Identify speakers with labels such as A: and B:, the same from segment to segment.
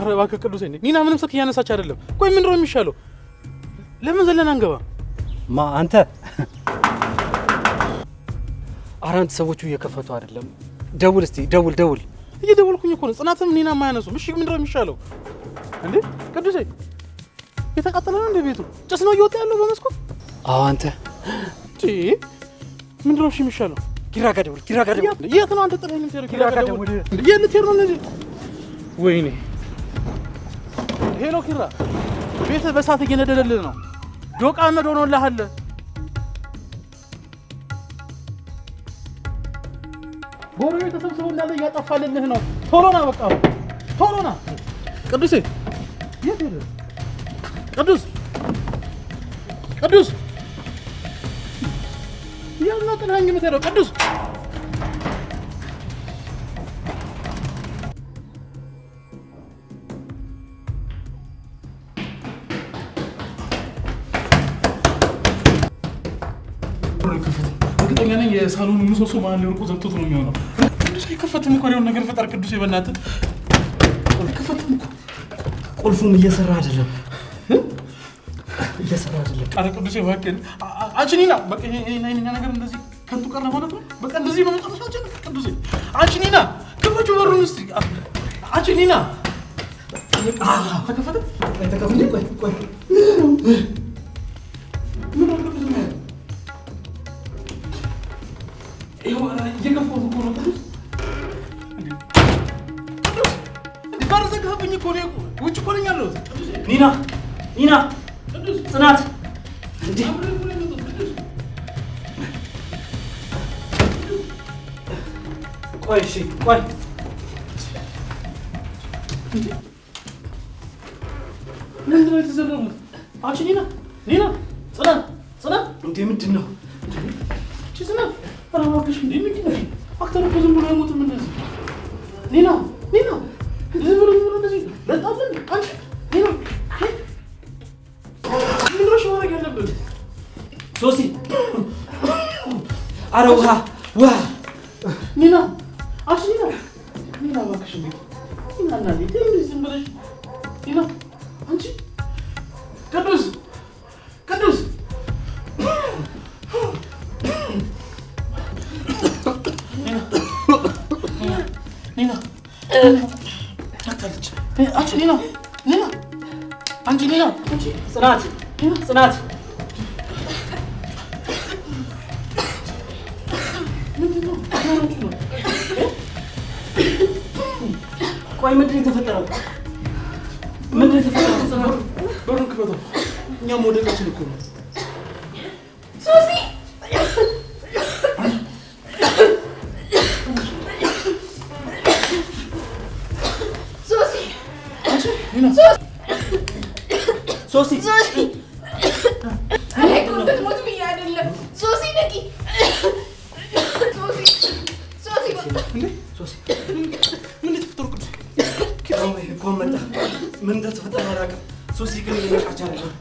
A: ኧረ እባክህ ቅዱሴ ኒና ምንም ስልክ እያነሳች አይደለም ቆይ ምንድነው የሚሻለው ለምን ዘለን አንገባ
B: ማ አንተ አራንት ሰዎቹ እየከፈቱ አይደለም ደውል እስቲ ደውል
A: እየደወልኩኝ እኮ ነው ጽናትም ኒና ማያነሱ እሺ ምንድነው የሚሻለው እንዴ ቅዱሴ የተቃጠለ ነው እንደ ቤቱ ጭስ ነው እየወጣ ያለው በመስኮት
B: አዎ አንተ
A: ምንድነው እሺ የሚሻለው
B: ኪራ ጋር ደውል
A: የት ነው አንተ ጥለኸኝ የምትሄደው ኪራ ጋር ደውል የት ልትሄድ ነው እንደዚህ ወይኔ ሄሎ ኪራ ቤት በሳት እየነደደልህ ነው ዶቃ አመድ ሆኖልሃል ጎረቤት ተሰብስበው እንዳለ እያጠፋልልህ ነው ቶሎ ና በቃ ቶሎ ና ቅዱሴ የት ሄደ ቅዱስ ያና ጥለኸኝ የምትሄደው ቅዱስ እርግጠኛ ነኝ የሳሎኑ ምሰሶ ማን ሊወርቁ ዘግቶት ነው የሚሆነው ቅዱስ ይከፈትም እኮ የሆነ ነገር ፈጠር ቅዱስ በእናትህ ይከፈትም እኮ
B: ቁልፉም እየሰራ አይደለም
A: ኧረ ቅዱስ እባክህ አንቺ ኒና በቃ ይሄ ነገር እንደዚህ ከንቱ ቀረ ማለት ነው በቃ እንደዚህ በመጨረሻችን ቅዱስ አንቺ ኒና ክፈቹ በሩን እስቲ አንቺ ኒና ተከፈተ ቆይ ምን ነው ቅዱስ ነው እየገፋሁ እኮ ነው ቅዱስ እንዴ ባር ዘጋብኝ እኮ ነው ውጭ እኮ ነኝ ያለሁት
B: ኒና ጽናት እንዴ ቆይ
A: ምንድነው የተዘረሩት አንቺ ኒና ጽናት
B: እንዴ ምንድን ነው
A: ጽናት ኧረ እባክሽ እንዴ ንገሪኝ አክተር እኮ ዝም ብሎ አይሞትም እንደዚህ ኒና ዝም ብሎ እንደዚህ ለጣልን አንቺ ኒና ምንድነው ማድረግ ያለብን
B: ሶሲ ኧረ ውሃ
A: ኒና እባክሽ እንዴ ኒና እናቴ እንደዚህ ዝም ብለሽ ኒና አንቺ ቅዱስ ኒና ታታለች አንቺ ኒና ጽናት
B: ቆይ ምንድነው የተፈጠረው
A: በሩን ክፈተው እኛም ወደቃችን እኮ ነው
C: ሶሲ አይ ኮንተት ሞት ብዬ አይደለም ሶሲ ነቂ
A: ሶሲ ምን ተፈጠረ ቅዱስ
B: ምን እንደተፈጠረ አላውቅም ሶሲ ግን እየነቃች አይደለም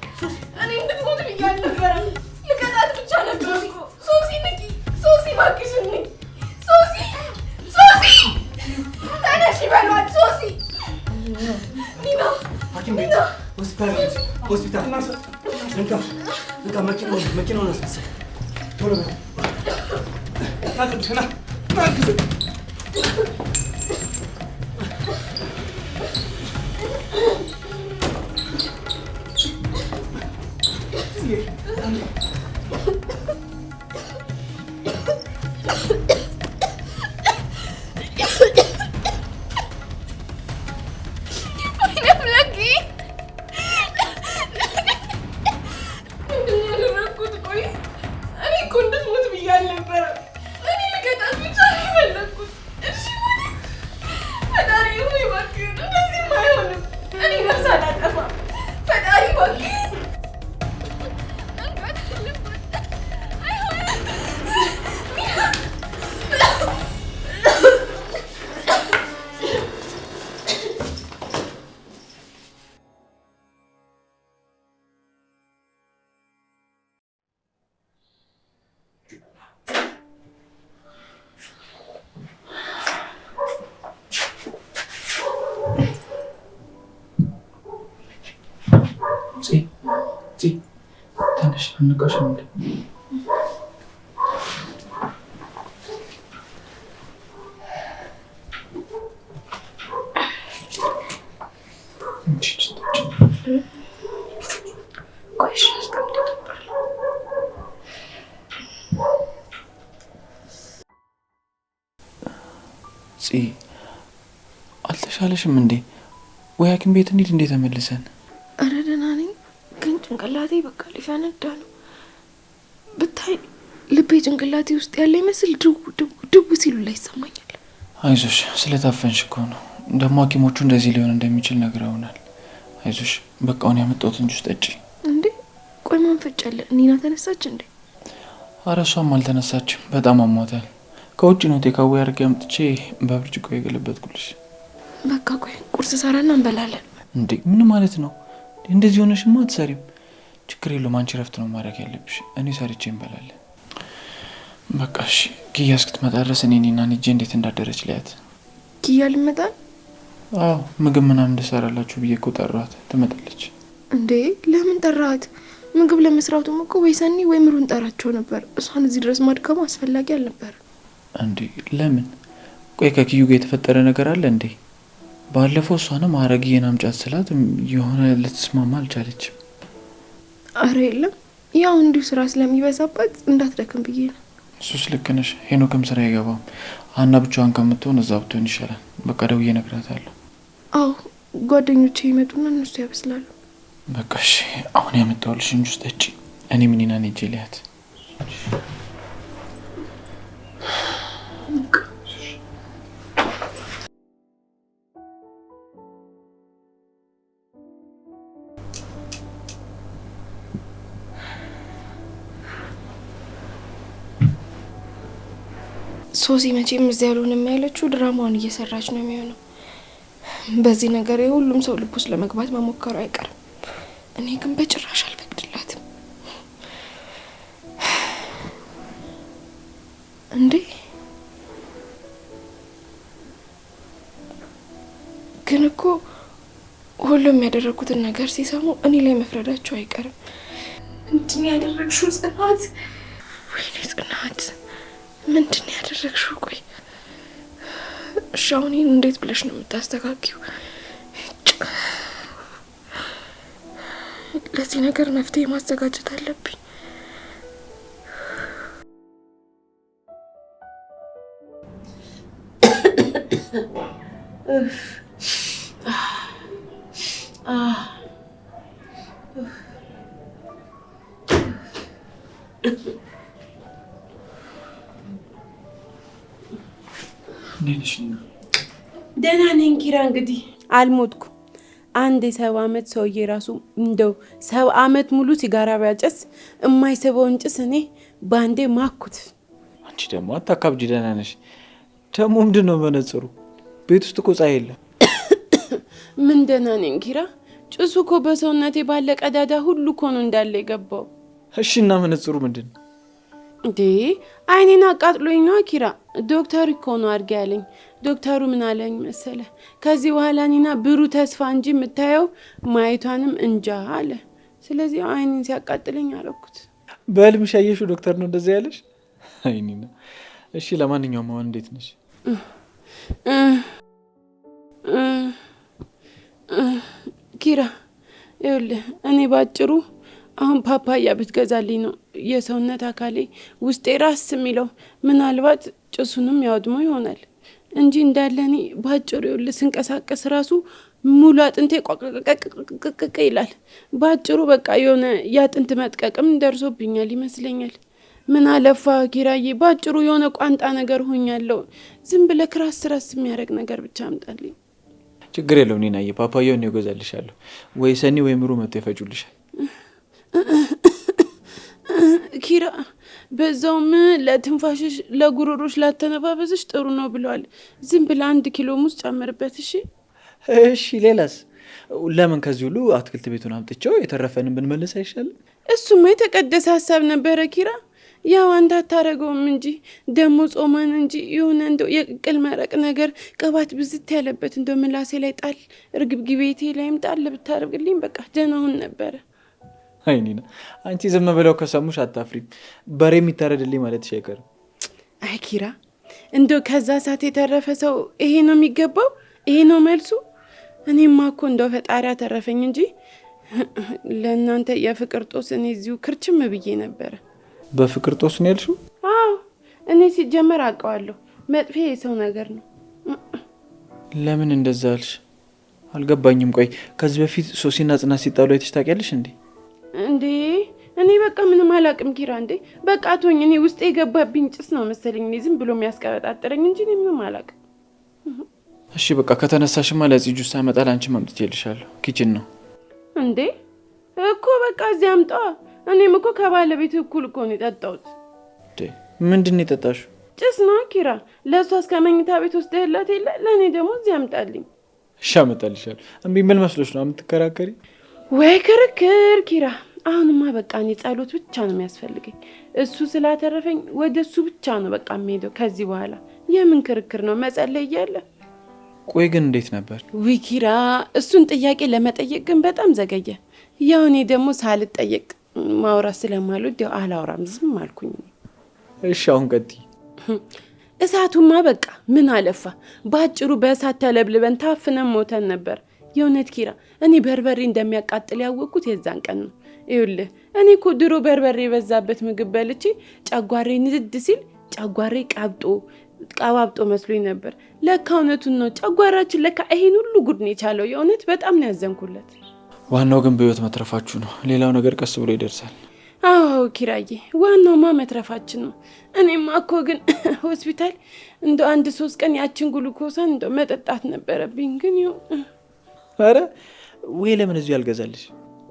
C: እኔ እንድትሞት ብዬ አልነበረም ልቀጣት ብቻ ነበር እኮ ሶሲ ነቂ ሶሲ እባክሽ ነቂ ሶሲ ተነሺ በሏት ሶሲ ኒና
B: ሐኪም ቤት ሆስፒታል እንካ መኪናውን አስነሳ ቶሎ
A: ንቀሽ እንዴ?
D: አልተሻለሽም እንዴ? ወይ ሐኪም ቤት እንሂድ እንዴ ተመልሰን?
C: ኧረ ደህና ነኝ፣ ግን ጭንቅላቴ በቃ ሊፈነዳ ነው። ብታይ ልቤ ጭንቅላቴ ውስጥ ያለ ይመስል ድው ሲሉ ላይ ይሰማኛል።
D: አይዞሽ፣ ስለታፈንሽ እኮ ነው። ደግሞ ሐኪሞቹ እንደዚህ ሊሆን እንደሚችል ነግረውናል። አይዞሽ፣ በቃ አሁን ያመጣሁትን ጁስ ጠጪ።
C: እንዴ ቆይ ማን ፈጨለ? ኒና ተነሳች እንዴ?
D: ኧረ እሷም አልተነሳችም፣ በጣም አሟታል። ከውጭ ነው ቴካዌ አድርጌ አምጥቼ በብርጭቆ የገለበጥኩልሽ።
C: በቃ ቆይ ቁርስ ሰራና እንበላለን።
D: እንዴ ምን ማለት ነው? እንደዚህ ሆነሽማ አትሰሪም። ችግር የለውም፣ አንቺ ረፍት ነው ማድረግ ያለብሽ። እኔ ሰርቼ እንበላለን። በቃ እሺ። ኪያ እስክትመጣ ድረስ እኔና ኒጄ እንዴት እንዳደረች ሊያት።
C: ኪያ ልመጣ?
D: አዎ ምግብ ምናምን እንድሰራላችሁ ብዬ እኮ ጠራኋት። ትመጣለች።
C: እንዴ ለምን ጠራሃት? ምግብ ለመስራቱም እኮ ወይ ሰኒ ወይ ምሩን ጠራቸው ነበር። እሷን እዚህ ድረስ ማድከሙ አስፈላጊ አልነበር።
D: እንዴ ለምን? ቆይ ከኪዩ ጋር የተፈጠረ ነገር አለ እንዴ? ባለፈው እሷንም አረግዬን አምጫት ስላት የሆነ ልትስማማ አልቻለችም።
C: አረ የለም፣ ያው እንዲሁ ስራ ስለሚበዛባት እንዳትደክም ብዬ ነው።
D: እሱስ ልክ ነሽ። ሄኖክም ስራ አይገባም። ሀና ብቻዋን ከምትሆን እዛ ብትሆን ይሻላል። በቃ ደውዬ እነግራታለሁ።
C: አዎ ጓደኞቼ ይመጡና እነሱ ያበስላሉ።
D: በቃ እሺ። አሁን ያመጣሁልሽን ጁስ ጠጪ። እኔ ምኒና ኒጄ ሊያት።
C: ሶሲ መቼም እዚያ ያልሆነም ያለችው ድራማውን እየሰራች ነው የሚሆነው። በዚህ ነገር የሁሉም ሰው ልብ ውስጥ ለመግባት መሞከሩ አይቀርም። እኔ ግን በጭራሽ አልፈቅድላትም። እንዴ ግን እኮ ሁሉም ያደረኩትን ነገር ሲሰሙ እኔ ላይ መፍረዳቸው አይቀርም። ምንድን ያደረግሽው ጽናት? ወይኔ ጽናት ምንድን ያደረግሽው? ቆይ እሺ አሁን ይህን እንዴት ብለሽ ነው የምታስተካክዪው? ለዚህ ነገር መፍትሄ ማዘጋጀት አለብኝ።
E: ደህና ነኝ ኪራ። እንግዲህ አልሞትኩ። አንድ የ70 ዓመት ሰውዬ ራሱ እንደው 70 ዓመት ሙሉ ሲጋራ ቢያጨስ የማይስበውን ጭስ እኔ ባንዴ ማኩት።
D: አንቺ ደግሞ አታካብጂ። ደህና ነሽ? ደግሞ ምንድን ነው መነጽሩ? ቤት ውስጥ እኮ ፀሐይ የለም።
E: ምን ደህና ነኝ ኪራ? ጭሱ እኮ በሰውነቴ ባለ ቀዳዳ ሁሉ እኮ ነው እንዳለ የገባው።
D: እሺ እና መነጽሩ ምንድን ነው?
E: እንዴ አይኔን አቃጥሎኝ ነው ኪራ። ዶክተር እኮ ነው አድርጌ ያለኝ። ዶክተሩ ምን አለኝ መሰለ? ከዚህ በኋላ ኒና ብሩህ ተስፋ እንጂ የምታየው ማየቷንም እንጃ አለ። ስለዚህ አይኔን ሲያቃጥለኝ አረኩት።
D: በህልምሽ ያየሽው ዶክተር ነው እንደዚህ ያለሽ? አይ ኒና። እሺ ለማንኛውም አሁን እንዴት ነሽ?
E: ኪራ ይኸውልህ እኔ ባጭሩ አሁን ፓፓያ ብትገዛልኝ ነው የሰውነት አካሌ ውስጤ ራስ የሚለው። ምናልባት ጭሱንም ያወድሞ ይሆናል እንጂ እንዳለ እኔ ባጭሩ ይኸውልህ ስንቀሳቀስ ራሱ ሙሉ አጥንቴ ቋቅቅቅቅቅ ይላል። ባጭሩ በቃ የሆነ የአጥንት መጥቀቅም ደርሶብኛል ይመስለኛል። ምን አለፋ ኪራዬ፣ ባጭሩ የሆነ ቋንጣ ነገር ሆኛለሁ። ዝም ብለህ ክራስ ራስ የሚያደርግ ነገር ብቻ አምጣልኝ።
D: ችግር የለውም ኒናዬ፣ ፓፓያውን ነው እገዛልሻለሁ። ወይ ሰኒ ወይ ምሩ መጥተው ይፈጩልሻል።
E: ኪራ በዛውም ለትንፋሽሽ ለጉሮሮሽ ላተነባበዝሽ ጥሩ ነው ብለዋል። ዝም ብለህ 1 ኪሎ ሙዝ ጨምርበት። እሺ
D: እሺ። ሌላስ? ለምን ከዚህ ሁሉ አትክልት ቤቱን አምጥቼው የተረፈንን ብንመልስ አይሻልም?
E: እሱማ የተቀደሰ ሀሳብ ነበረ ኪራ። ያው አንተ አታረገውም እንጂ ደግሞ ጾመን እንጂ የሆነ እንደው የቅቅል መረቅ ነገር ቅባት ብዝት ያለበት እንደው ምላሴ ላይ ጣል እርግብግቤቴ ላይም ጣል ብታደርግልኝ በቃ ደህናውን ነበረ።
D: አይ ኒና አንቺ ዝም ብለው ከሰሙሽ አታፍሪም። በሬ የሚታረድልኝ ማለት ሸከር።
E: አይ ኪራ እንደው ከዛ ሰዓት የተረፈ ሰው ይሄ ነው የሚገባው? ይሄ ነው መልሱ? እኔማ እኮ እንደው ፈጣሪ አተረፈኝ እንጂ ለእናንተ የፍቅር ጦስ እኔ እዚሁ ክርችም ብዬ ነበረ።
D: በፍቅር ጦስ ነው ያልሽው?
E: አዎ እኔ ሲጀመር አውቀዋለሁ። መጥፌ የሰው ነገር ነው።
D: ለምን እንደዛ አልሽ? አልገባኝም። ቆይ ከዚህ በፊት ሶሲና ጽናት ሲጣሉ አይተሽ ታውቂያለሽ እንዴ?
E: እንዴ እኔ በቃ ምንም አላውቅም ኪራ። እንዴ በቃ ተወኝ። እኔ ውስጥ የገባብኝ ጭስ ነው መሰለኝ። እኔ ዝም ብሎ የሚያስቀበጣጥረኝ እንጂ እኔ ምንም አላውቅም።
D: እሺ በቃ ከተነሳሽማ ለዚህ ጁስ አመጣል። አንቺ ማምጥቼልሻለሁ። ኪችን ነው
E: እንዴ እኮ በቃ እዚህ አምጣ። እኔም እኮ ከባለቤት እኩል እኮ ነው የጠጣሁት።
D: ምንድን ነው የጠጣሽው?
E: ጭስ ነው ኪራ። ለእሷ እስከ መኝታ ቤት ውስጥ ያላት የለ፣ ለእኔ ደግሞ እዚህ አምጣልኝ።
D: እሺ አመጣልሻለሁ። እምቢ ምን መስሎሽ ነው የምትከራከሪ?
E: ወይ ክርክር ኪራ። አሁንማ በቃ እኔ ጸሎት ብቻ ነው የሚያስፈልገኝ። እሱ ስላተረፈኝ ወደ እሱ ብቻ ነው በቃ የምሄደው ከዚህ በኋላ። የምን ክርክር ነው መጸለይ እያለ።
D: ቆይ ግን እንዴት ነበር?
E: ውይ ኪራ፣ እሱን ጥያቄ ለመጠየቅ ግን በጣም ዘገየ። ያው እኔ ደግሞ ሳልጠየቅ ማውራት ስለማልወድ ያው አላውራም፣ ዝም አልኩኝ።
D: እሺ አሁን ቀጥይ።
E: እሳቱማ በቃ ምን አለፋ ባጭሩ በእሳት ተለብልበን ታፍነን ሞተን ነበር። የእውነት ኪራ፣ እኔ በርበሬ እንደሚያቃጥል ያወቅኩት የዛን ቀን ነው። ይኸውልህ እኔ እኮ ድሮ በርበሬ የበዛበት ምግብ በልቼ ጨጓሬ ንድድ ሲል ጨጓሬ ቀባብጦ መስሎኝ ነበር። ለካ እውነቱን ነው። ጨጓራችን ለካ ይሄን ሁሉ ጉድ ነው የቻለው። የእውነት በጣም ነው ያዘንኩለት።
D: ዋናው ግን በህይወት መትረፋችሁ ነው። ሌላው ነገር ቀስ ብሎ ይደርሳል።
E: አዎ ኪራዬ፣ ዋናውማ መትረፋችን ነው። እኔማ እኮ ግን ሆስፒታል እንደ 1-3 ቀን ያችን ግሉኮሳን እንደ መጠጣት ነበረብኝ። ግን
D: አረ ወይ ለምን እዚሁ ያልገዛልሽ?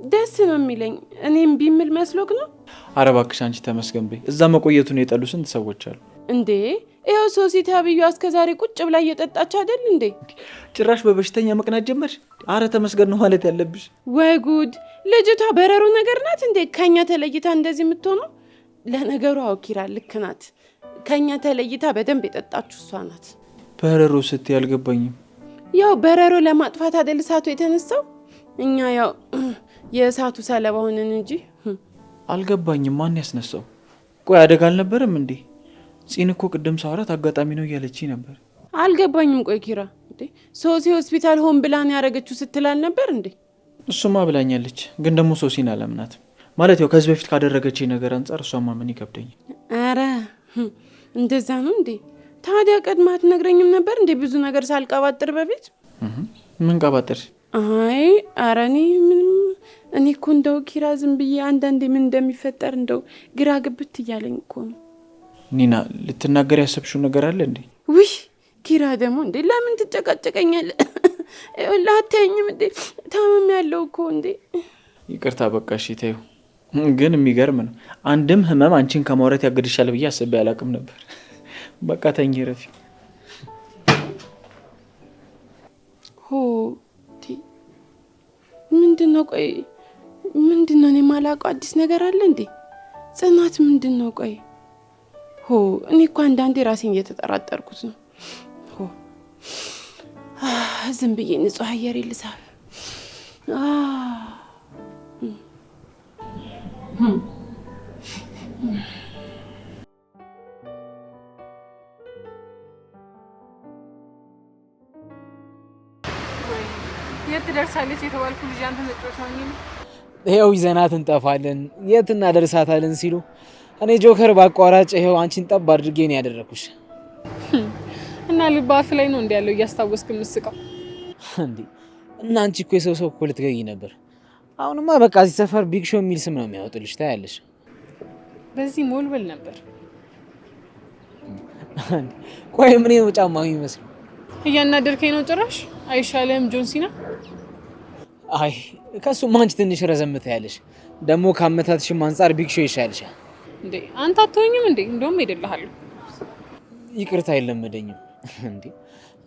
E: ደስ ነው የሚለኝ። እኔም ቢምል መስሎክ ነው?
D: አረ እባክሽ አንቺ ተመስገን በይ። እዛ መቆየቱን የጠሉ ስንት ሰዎች አሉ
E: እንዴ። ይኸው ሶሲ ተብዩ እስከዛሬ ቁጭ ብላ እየጠጣች አይደል እንዴ?
D: ጭራሽ በበሽተኛ መቅናት ጀመርሽ? አረ ተመስገን ነው ማለት ያለብሽ።
E: ወይ ጉድ! ልጅቷ በረሮ ነገር ናት እንዴ ከኛ ተለይታ እንደዚህ የምትሆነው? ለነገሩ አዎ ኪራ ልክ ናት። ከኛ ተለይታ በደንብ የጠጣችሁ እሷ ናት።
D: በረሮ ስትይ አልገባኝም።
E: ያው በረሮ ለማጥፋት አይደል እሳቱ የተነሳው? እኛ ያው የእሳቱ ሰለባ ሆነን እንጂ።
D: አልገባኝም። ማን ያስነሳው? ቆይ አደጋ አልነበረም እንዴ? ጺን እኮ ቅድም ሳወራት አጋጣሚ ነው እያለችኝ ነበር።
E: አልገባኝም። ቆይ ኪራ እንዴ ሶሲ ሆስፒታል ሆን ብላን ያረገችው ስትላል ነበር እንዴ?
D: እሱማ ብላኛለች፣ ግን ደግሞ ሶሲን አላምናትም። ማለት ያው ከዚህ በፊት ካደረገችኝ ነገር አንጻር እሷማ ምን ይከብደኛል።
E: አረ እንደዛ ነው እንዴ? ታዲያ ቀድማ አትነግረኝም ነበር እንዴ? ብዙ ነገር ሳልቀባጥር በፊት።
D: ምን ቀባጥር?
E: አይ አረ እኔ እኮ እንደው ኪራ ዝም ብዬ አንዳንዴ ምን እንደሚፈጠር እንደው ግራ ግብት እያለኝ እኮ ነው።
D: ኒና ልትናገር ያሰብሽው ነገር አለ እንዴ?
E: ውይ ኪራ ደግሞ እንዴ ለምን ትጨቃጨቀኛለህ? ላታየኝም እንዴ? ታመም ያለው እኮ እንዴ።
D: ይቅርታ በቃ እሺ ተይው። ግን የሚገርም ነው። አንድም ህመም አንቺን ከማውራት ያገድሻል ብዬ አስቤ አላቅም ነበር። በቃ ተኝ ረፊ።
E: ምንድነው? ቆይ ምንድነው? እኔ የማላውቀው አዲስ ነገር አለ እንዴ? ጽናት ምንድነው? ቆይ እኔ እኮ አንዳንዴ ራሴን እየተጠራጠርኩት ነው። ዝም ብዬ ንጹህ አየር ልሳብ።
F: የት ደርሳለች የተባልኩ ልጅ አንተ መጫወቻው ነው።
B: ይሄው ይዘናት እንጠፋለን የት እናደርሳታለን ሲሉ እኔ ጆከር ባቋራጭ ይሄው አንቺን ጠብ አድርጌ ነው ያደረኩሽ።
F: እና ልባፍ ላይ ነው እንዲያለው እያስታወስክ ምስቀው
B: እንዴ? እና አንቺ እኮ የሰው እኮ ልትገኝ ነበር። አሁንማ በቃ እዚህ ሰፈር ቢግ ሾው የሚል ስም ነው የሚያወጡልሽ። ታያለሽ።
F: በዚህ ሞልበል ነበር።
B: ቆይ ምን ነው ጫማው ይመስል
F: እያናደርከኝ ነው ጭራሽ። አይሻለም ጆን ሲና?
B: አይ ከሱ ማንቺ ትንሽ ረዘምታ ያለሽ ደግሞ ካመታትሽም አንፃር ቢግ ሾው ይሻልሻል።
F: እንዴ አንተ አትሆኝም እንዴ? እንደውም ሄደልሃለሁ።
B: ይቅርታ አይለመደኝም እንዴ።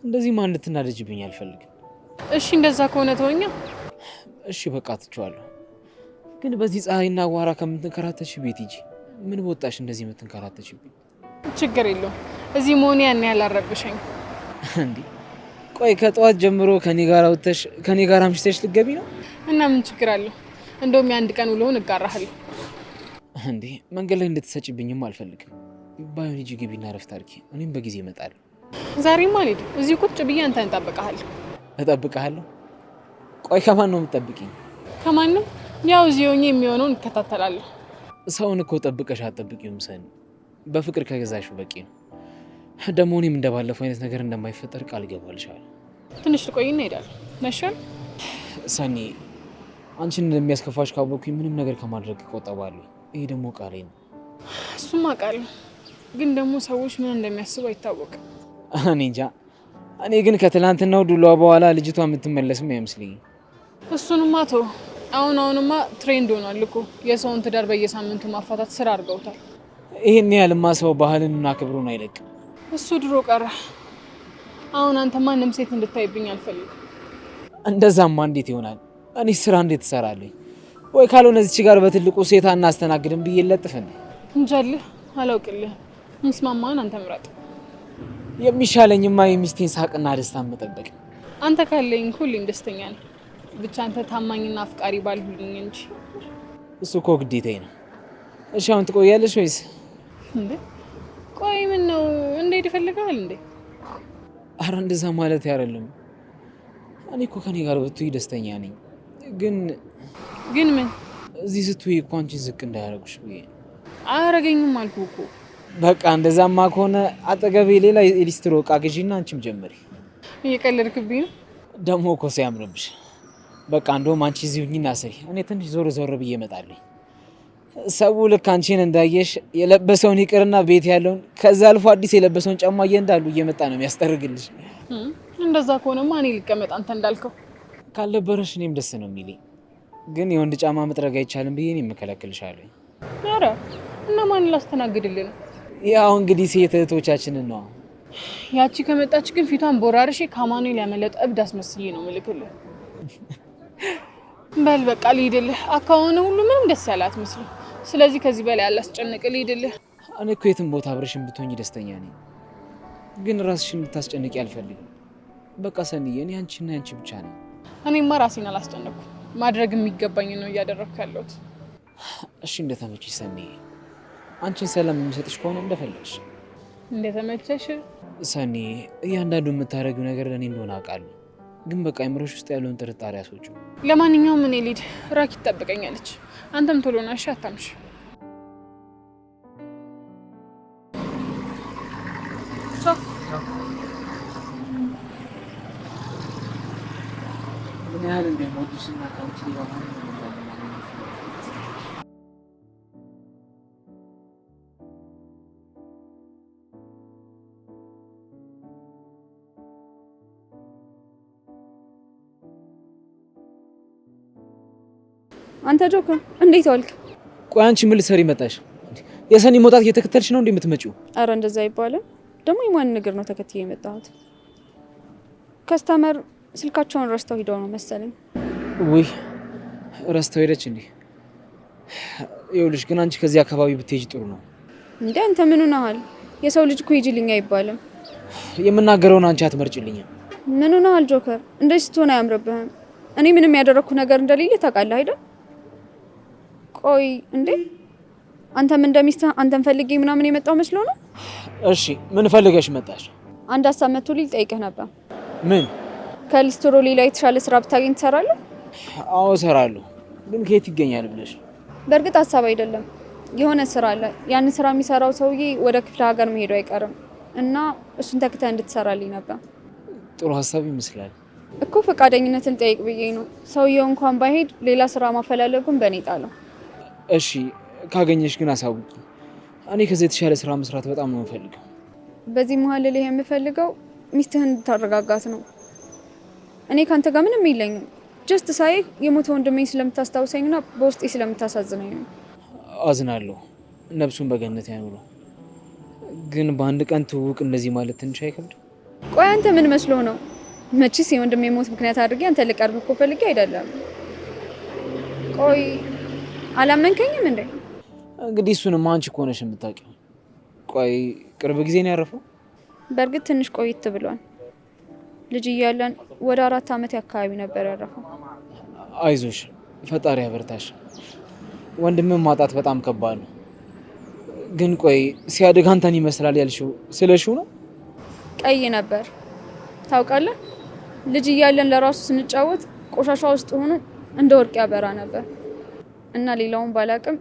B: እንደዚህ ማን እንድትናደጅብኝ አልፈልግም።
F: እሺ እንደዛ ከሆነ ተወኛ።
B: እሺ በቃ ትችዋለሁ። ግን በዚህ ፀሐይና አዋራ ከምትንከራተሽ ቤት ሂጂ። ምን ወጣሽ እንደዚህ የምትንከራተችብኝ?
F: ችግር የለውም እዚህ መሆኔ ያን ያህል አልረብሸኝ
B: እንዴ። ቆይ ከጠዋት ጀምሮ ከኔ ጋር ወጥተሽ ከኔ ጋር አምሽተሽ ልትገቢ ነው?
F: እና ምን ችግር አለው? እንደውም የአንድ ቀን ውሎውን እጋራሃለሁ።
B: እንዴ መንገድ ላይ እንድትሰጭብኝም አልፈልግም። ባይሆን ሂጂ ግቢና ረፍት አድርጊ። እኔም በጊዜ እመጣለሁ።
F: ዛሬማ አልሄድም። እዚህ ቁጭ ብዬ አንተን እጠብቅሃለሁ።
B: እጠብቅሃለሁ? ቆይ ከማን ነው የምትጠብቂኝ?
F: ከማንም። ያው እዚህ ሆኜ የሚሆነውን እከታተላለሁ።
B: ሰውን እኮ ጠብቀሽ አትጠብቂውም ሰኒ። በፍቅር ከገዛሽው በቂ ነው። ደግሞ እኔም እንደባለፈው አይነት ነገር እንደማይፈጠር ቃል እገባልሻለሁ።
F: ትንሽ ልቆይና እሄዳለሁ። ነሻል
B: ሰኒ፣ አንቺን እንደሚያስከፋሽ ካወቅኩኝ ምንም ነገር ከማድረግ እቆጠባለሁ። ይሄ ደግሞ ቃሌ ነው።
F: እሱም አውቃለሁ፣ ግን ደግሞ ሰዎች ምን እንደሚያስቡ አይታወቅም።
B: እኔ እንጃ። እኔ ግን ከትላንትናው ዱሏ በኋላ ልጅቷ የምትመለስም አይመስለኝም።
F: እሱንማ ተው። አሁንማ ትሬንድ ሆኗል እኮ የሰውን ትዳር በየሳምንቱ ማፋታት ስራ አድርገውታል።
B: ይሄን ያህልማ ሰው ባህልንና ክብሩን አይለቅም።
F: እሱ ድሮ ቀረ። አሁን አንተ ማንም ሴት እንድታይብኝ አልፈልግም።
B: እንደዛማ እንዴት ይሆናል? እኔ ስራ እንዴት እሰራለሁ? ወይ ካልሆነ እዚች ጋር በትልቁ ሴት አናስተናግድም ብዬ ለጥፈን
F: እንጃልህ። አላውቅልህ። እንስማማን አንተ ምረጥ።
B: የሚሻለኝማ የሚስቴን ሳቅና ደስታ መጠበቅ።
F: አንተ ካለኝ ሁሌም ደስተኛ ነኝ። ብቻ አንተ ታማኝና አፍቃሪ ባልሁልኝ እንጂ።
B: እሱ እኮ ግዴታዬ ነው። እሺ አሁን ትቆያለሽ ወይስ?
F: እንዴ ቆይ ምን ነው እንዴት ይፈልጋል እንዴ?
B: አረ እንደዛ ማለት አይደለም። እኔ እኮ ከኔ ጋር ብትይ ደስተኛ ነኝ። ግን
F: ምን
B: እዚህ ስትይ እኮ አንቺን ዝቅ እንዳያደርጉሽ ብዬ።
F: አያረገኝም አልኩህ እኮ።
B: በቃ እንደዛማ ከሆነ አጠገቤ ሌላ ኤሊስትሮ እቃ ግዢና አንቺም ጀመሪ።
F: እየቀለድክብኝ ነው
B: ደግሞ እኮ ሲያምርብሽ። በቃ እንደውም አንቺ እዚህ ሁኚና ስሪ፣ እኔ ትንሽ ዞር ብዬ እመጣለሁ። ሰው ልክ አንቺን እንዳየሽ የለበሰውን ይቅርና ቤት ያለውን ከዛ አልፎ አዲስ የለበሰውን ጫማ እንዳሉ እየመጣ ነው የሚያስጠርግልሽ።
F: እንደዛ ከሆነማ እኔ ልቀመጥ አንተ እንዳልከው።
B: ካልነበረሽ እኔም ደስ ነው የሚለኝ። ግን የወንድ ጫማ መጥረግ አይቻልም ብዬ እኔ እከለክልሻለሁ።
F: ኧረ እና ማን ላስተናግድልህ ነው?
B: ያው እንግዲህ ሴት እህቶቻችንን ነው።
F: ያቺ ከመጣች ግን ፊቷን ቦራርሼ ከአማኑኤል ያመለጠ እብድ አስመስዬ ነው ምልክልህ። በል በቃ ልሂድልህ። አካባቢ ሁሉ ምንም ደስ ያለ አትመስልም። ስለዚህ ከዚህ በላይ አላስጨንቅ፣ ልሂድልህ።
B: እኔ እኮ የትም ቦታ አብረሽን ብትሆኝ ደስተኛ ነኝ። ግን ራስሽን ልታስጨንቂ አልፈልግም። በቃ ሰኒዬ፣ እኔ አንቺና አንቺ ብቻ ነኝ።
F: እኔማ ራሴን አላስጨነኩም። ማድረግ የሚገባኝ ነው እያደረግኩ ያለሁት።
B: እሺ እንደተመቸሽ ሰኒዬ። አንቺን ሰላም የሚሰጥሽ ከሆነ እንደፈለግሽ።
F: እንደተመቸሽ
B: ሰኒዬ። እያንዳንዱ የምታደርጊው ነገር ለእኔ እንደሆነ አውቃለሁ። ግን በቃ አይምሮሽ ውስጥ ያለውን ጥርጣሬ አስወጪው።
F: ለማንኛውም እኔ ልሂድ፣ ራኪ ትጠብቀኛለች። አንተም ቶሎ ና እሺ፣ አታምሽ።
B: ምን ያህል እንደምወድሽና ከአንቺ ጋር
G: አንተ ጆከር እንዴት ዋልክ?
B: ቆይ አንቺ ምን ልትሰሪ መጣሽ? የሰኒ መውጣት እየተከተልሽ ነው እንዴ የምትመጪው?
G: አረ እንደዛ አይባልም። ደግሞ የማን ነገር ነው ተከትዬ የመጣሁት? ከስተመር ስልካቸውን ረስተው ሄደው ነው መሰለኝ።
B: ውይ ረስተው ሄደች እንዴ? ይኸውልሽ ግን አንቺ ከዚህ አካባቢ ብትሄጂ ጥሩ ነው።
G: እንዴ አንተ ምን ሆነሃል? የሰው ልጅ እኮ ሂጂልኝ አይባልም።
B: የምናገረውን አንቺ አትመርጭልኝም።
G: ምን ሆነሃል ጆከር? እንደዚህ ስትሆን አያምርብህም። እኔ ምንም ያደረኩ ነገር እንደሌለ ታውቃለህ አይደል? ቆይ እንዴ አንተም እንደሚስትህ አንተን ፈልጌ ምናምን የመጣው መስሎ ነው?
B: እሺ ምን ፈልገሽ መጣሽ?
G: አንድ ሀሳብ መጥቶልኝ ልጠይቅህ ነበር።
B: ምን?
G: ከሊስትሮ ሌላ የተሻለ ስራ ብታገኝ ትሰራለህ?
B: አዎ እሰራለሁ። ግን ከየት ይገኛል ብለሽ?
G: በእርግጥ ሀሳብ አይደለም፣ የሆነ ስራ አለ። ያን ስራ የሚሰራው ሰውዬ ወደ ክፍለ ሀገር መሄዱ አይቀርም እና እሱን ተክተህ እንድትሰራልኝ ነበር።
B: ጥሩ ሀሳብ ይመስላል
G: እኮ። ፈቃደኝነትን ልጠይቅ ብዬ ነው። ሰውየው እንኳን ባይሄድ ሌላ ስራ ማፈላለጉን በእኔ ጣለው።
B: እሺ ካገኘሽ ግን አሳውቂ። እኔ ከዚህ የተሻለ ስራ መስራት በጣም ነው የምፈልገው።
G: በዚህ መሀል ላይ የምፈልገው ሚስትህን እንድታረጋጋት ነው። እኔ ካንተ ጋር ምንም የለኝም። ጀስት ሳይ የሞተ ወንድሜ ስለምታስታውሰኝና በውስጤ ስለምታሳዝነኝ ነው።
B: አዝናለሁ። ነፍሱን በገነት ያኑረው። ግን በአንድ ቀን ትውውቅ እንደዚህ ማለት ትንሽ አይከብድም?
G: ቆይ አንተ ምን መስሎ ነው? መቼስ የወንድሜ ሞት ምክንያት አድርጌ አንተ ልቀርብ እኮ ፈልጌ አይደለም። ቆይ አላመንከኝም እንዴ?
B: እንግዲህ እሱንም አንቺ እኮ ነሽ የምታውቂው። ቆይ ቅርብ ጊዜ ነው ያረፈው?
G: በእርግጥ ትንሽ ቆይት ብሏል። ልጅ እያለን ወደ 4 ዓመት አካባቢ ነበር ያረፈው።
B: አይዞሽ፣ ፈጣሪ ያበርታሽ። ወንድምን ማጣት በጣም ከባድ ነው። ግን ቆይ ሲያድግ አንተን ይመስላል ያልሽው ስለሽው ነው?
G: ቀይ ነበር ታውቃለህ። ልጅ እያለን ለራሱ ስንጫወት ቆሻሻ ውስጥ ሆኖ እንደ ወርቅ ያበራ ነበር እና ሌላውን ባላቅም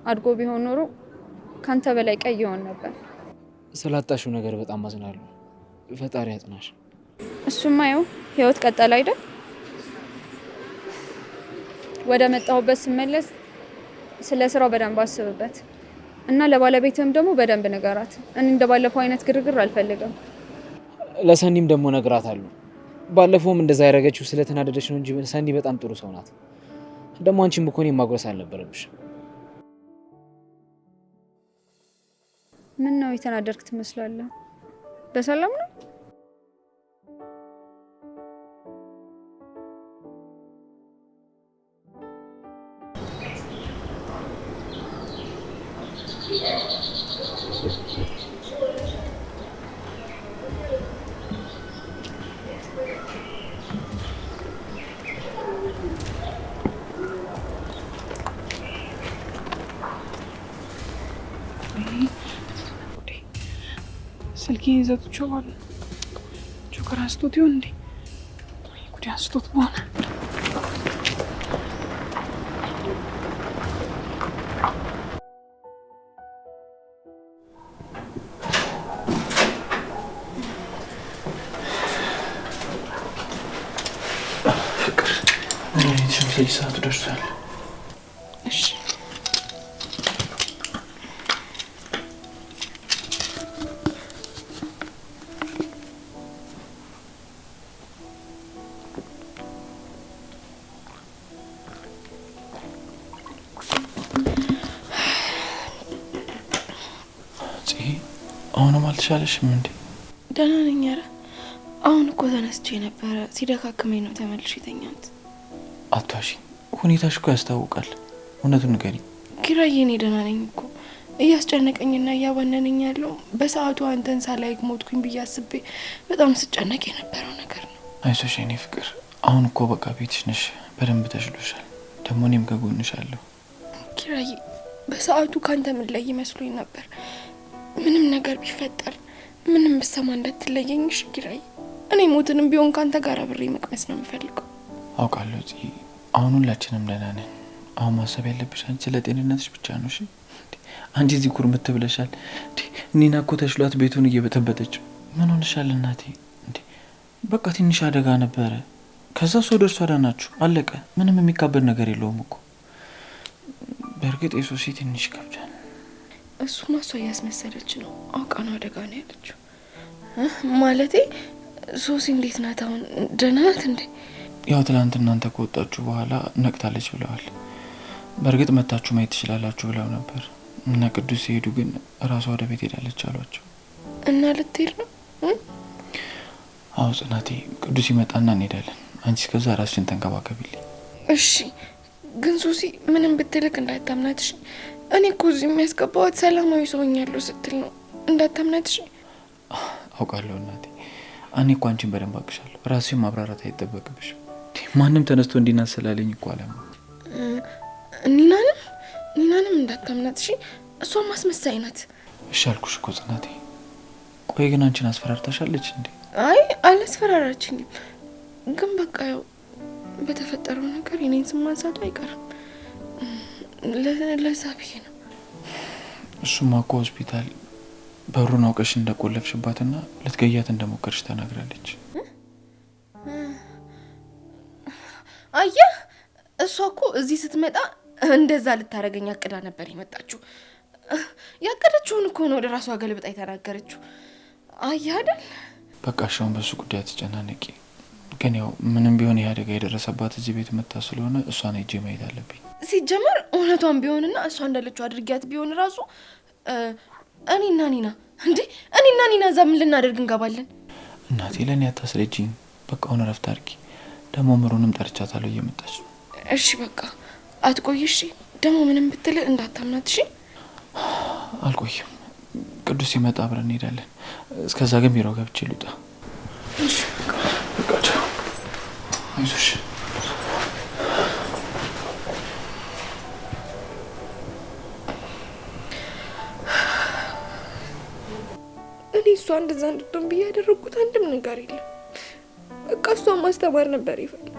G: አድጎ ቢሆን ኖሮ ካንተ በላይ ቀይ ይሆን ነበር።
B: ስላጣሽው ነገር በጣም አዝናለሁ። ፈጣሪ ያጽናሽ።
G: እሱማ ይኸው ህይወት ቀጠለ አይደል? ወደ መጣሁበት ስመለስ ስለ ስራው በደንብ አስብበት እና ለባለቤትም ደግሞ በደንብ ንገራት። እኔ እንደባለፈው አይነት ግርግር አልፈልግም።
B: ለሰኒም ደግሞ ነግራታለሁ። ባለፈውም እንደዛ ያደረገችው ስለተናደደች ነው እንጂ ሰኒ በጣም ጥሩ ሰው ናት። ደግሞ አንቺም እኮ እኔን ማጉረስ አልነበረብሽ።
G: ምን ነው የተናደድክ ትመስላለህ? በሰላም ነው?
E: ስልኬን ይዘቱቸዋል። ጆከር አንስቶት ይሆን እንዴ? ጉዲ አንስቶት በሆነ
D: ፍቅር ትንሽ ሰዓቱ ደርሷል።
E: እሺ
D: አሁንም አልተሻለሽም እንዴ?
C: ደህና ነኝ። ኧረ አሁን እኮ ተነስቼ ነበረ። ሲደካክመኝ ነው ተመልሼ የተኛሁት።
D: አትዋሺ፣ ሁኔታሽ እኮ ያስታውቃል። እውነቱን ንገሪኝ።
C: ኪራዬ፣ እኔ ደህና ነኝ እኮ። እያስጨነቀኝና እያባነነኝ ያለው በሰዓቱ አንተን ሳላይክ ሞትኩኝ ብዬ አስቤ በጣም ስጨነቅ የነበረው ነገር ነው።
D: አይዞሽ የኔ ፍቅር፣ አሁን እኮ በቃ ቤትሽ ነሽ፣ በደንብ ተሽሎሻል። ደግሞ እኔም ከጎንሽ አለሁ።
C: ኪራዬ፣ በሰዓቱ ካንተ ምን ላይ ይመስሉኝ ነበር። ምንም ነገር ቢፈጠር ምንም ብሰማ እንዳትለየኝ እሺ ኪራዬ። እኔ ሞትንም ቢሆን ካንተ ጋር አብሬ መቅመስ ነው የምፈልገው።
D: አውቃለሁ ጽ አሁን ሁላችንም ደህና ነን። አሁን ማሰብ ያለብሽ አንቺ ለጤንነትሽ ብቻ ነው እሺ። አንቺ እዚህ ኩርምት ብለሻል። እኔና እኮ ተሽሏት ቤቱን እየበጠበጠች ምን ሆነሻል እናቴ? በቃ ትንሽ አደጋ ነበረ፣ ከዛ ሰው ደርሶ አዳናችሁ፣ አለቀ። ምንም የሚካበድ ነገር የለውም እኮ። በእርግጥ የሶሲ ትንሽ ከብዳል።
C: እሱማ እሷ እያስመሰለች ነው። አውቃ ነው አደጋ ነው ያለችው። ማለቴ ሶሲ እንዴት ናት አሁን? ደህና ናት እንዴ?
D: ያው ትላንት እናንተ ከወጣችሁ በኋላ ነቅታለች ብለዋል። በእርግጥ መታችሁ ማየት ትችላላችሁ ብለው ነበር እና ቅዱስ ሲሄዱ ግን እራሷ ወደ ቤት ሄዳለች አሏቸው።
C: እና ልትሄድ ነው?
D: አዎ ጽናቴ፣ ቅዱስ ይመጣና እንሄዳለን። አንቺ እስከዛ ራስሽን ተንከባከቢልኝ
C: እሺ። ግን ሶሲ ምንም ብትልክ እንዳታምናት እሺ። እኔ እኮ እዚህ የሚያስገባዋት ሰላማዊ ሰውኛለሁ ስትል ነው፣ እንዳታምናት እሺ።
D: አውቃለሁ እናቴ፣ እኔ እኮ አንቺን በደንብ አቅሻለሁ። ራስሽን ማብራራት አይጠበቅብሽም። ማንም ተነስቶ እንዲናት ስላለኝ እኮ አላማ
C: ኒናንም እንዳታምናት እሺ። እሷ ማስመሳይ ናት።
D: እሺ አልኩሽ እኮ ጽናቴ። ቆይ ግን አንቺን አስፈራርታሻለች እንዴ?
C: አይ አላስፈራራችኝም፣ ግን በቃ ያው በተፈጠረው ነገር የኔን ስም ማንሳቱ አይቀርም። ለዛ ብዬ ነው።
D: እሱማ እኮ ሆስፒታል በሩን አውቀሽ እንደቆለፍሽባትና ልትገያት እንደሞከርሽ ተናግራለች።
C: አየህ፣ እሷ እኮ እዚህ ስትመጣ እንደዛ ልታረገኝ አቅዳ ነበር የመጣችው። ያቀደችውን እኮ ነው ወደ ራሷ ገልብጣ የተናገረችው። አየህ አይደል?
D: በቃ አሁን በሱ ጉዳይ አትጨናነቂ። ግን ያው ምንም ቢሆን ይሄ አደጋ የደረሰባት እዚህ ቤት መታ ስለሆነ እሷን ሄጄ ማየት አለብኝ።
C: ሲጀመር እውነቷን ቢሆንና እሷ እንዳለችው አድርጊያት ቢሆን ራሱ እኔና ኒና እዛ ምን ልናደርግ እንገባለን?
D: እናቴ ለእኔ አታስረጂኝ። በቃ አሁን እረፍት አድርጊ። ደግሞ ምሩንም ጠርቻታለሁ እየመጣች ነው።
C: እሺ በቃ አትቆይ እሺ። ደግሞ ምንም ብትል እንዳታምናት እሺ።
D: አልቆይም። ቅዱስ ሲመጣ አብረን እንሄዳለን። እስከዛ ግን ቢሮ ገብቼ ልውጣ።
C: እሺ
D: በቃ ቻው። አይዞሽ።
C: እሷ እንደዛ እንድትሆን ብዬ ያደረኩት አንድም ነገር የለም። በቃ እሷን ማስተማር ነበር የፈለኩት።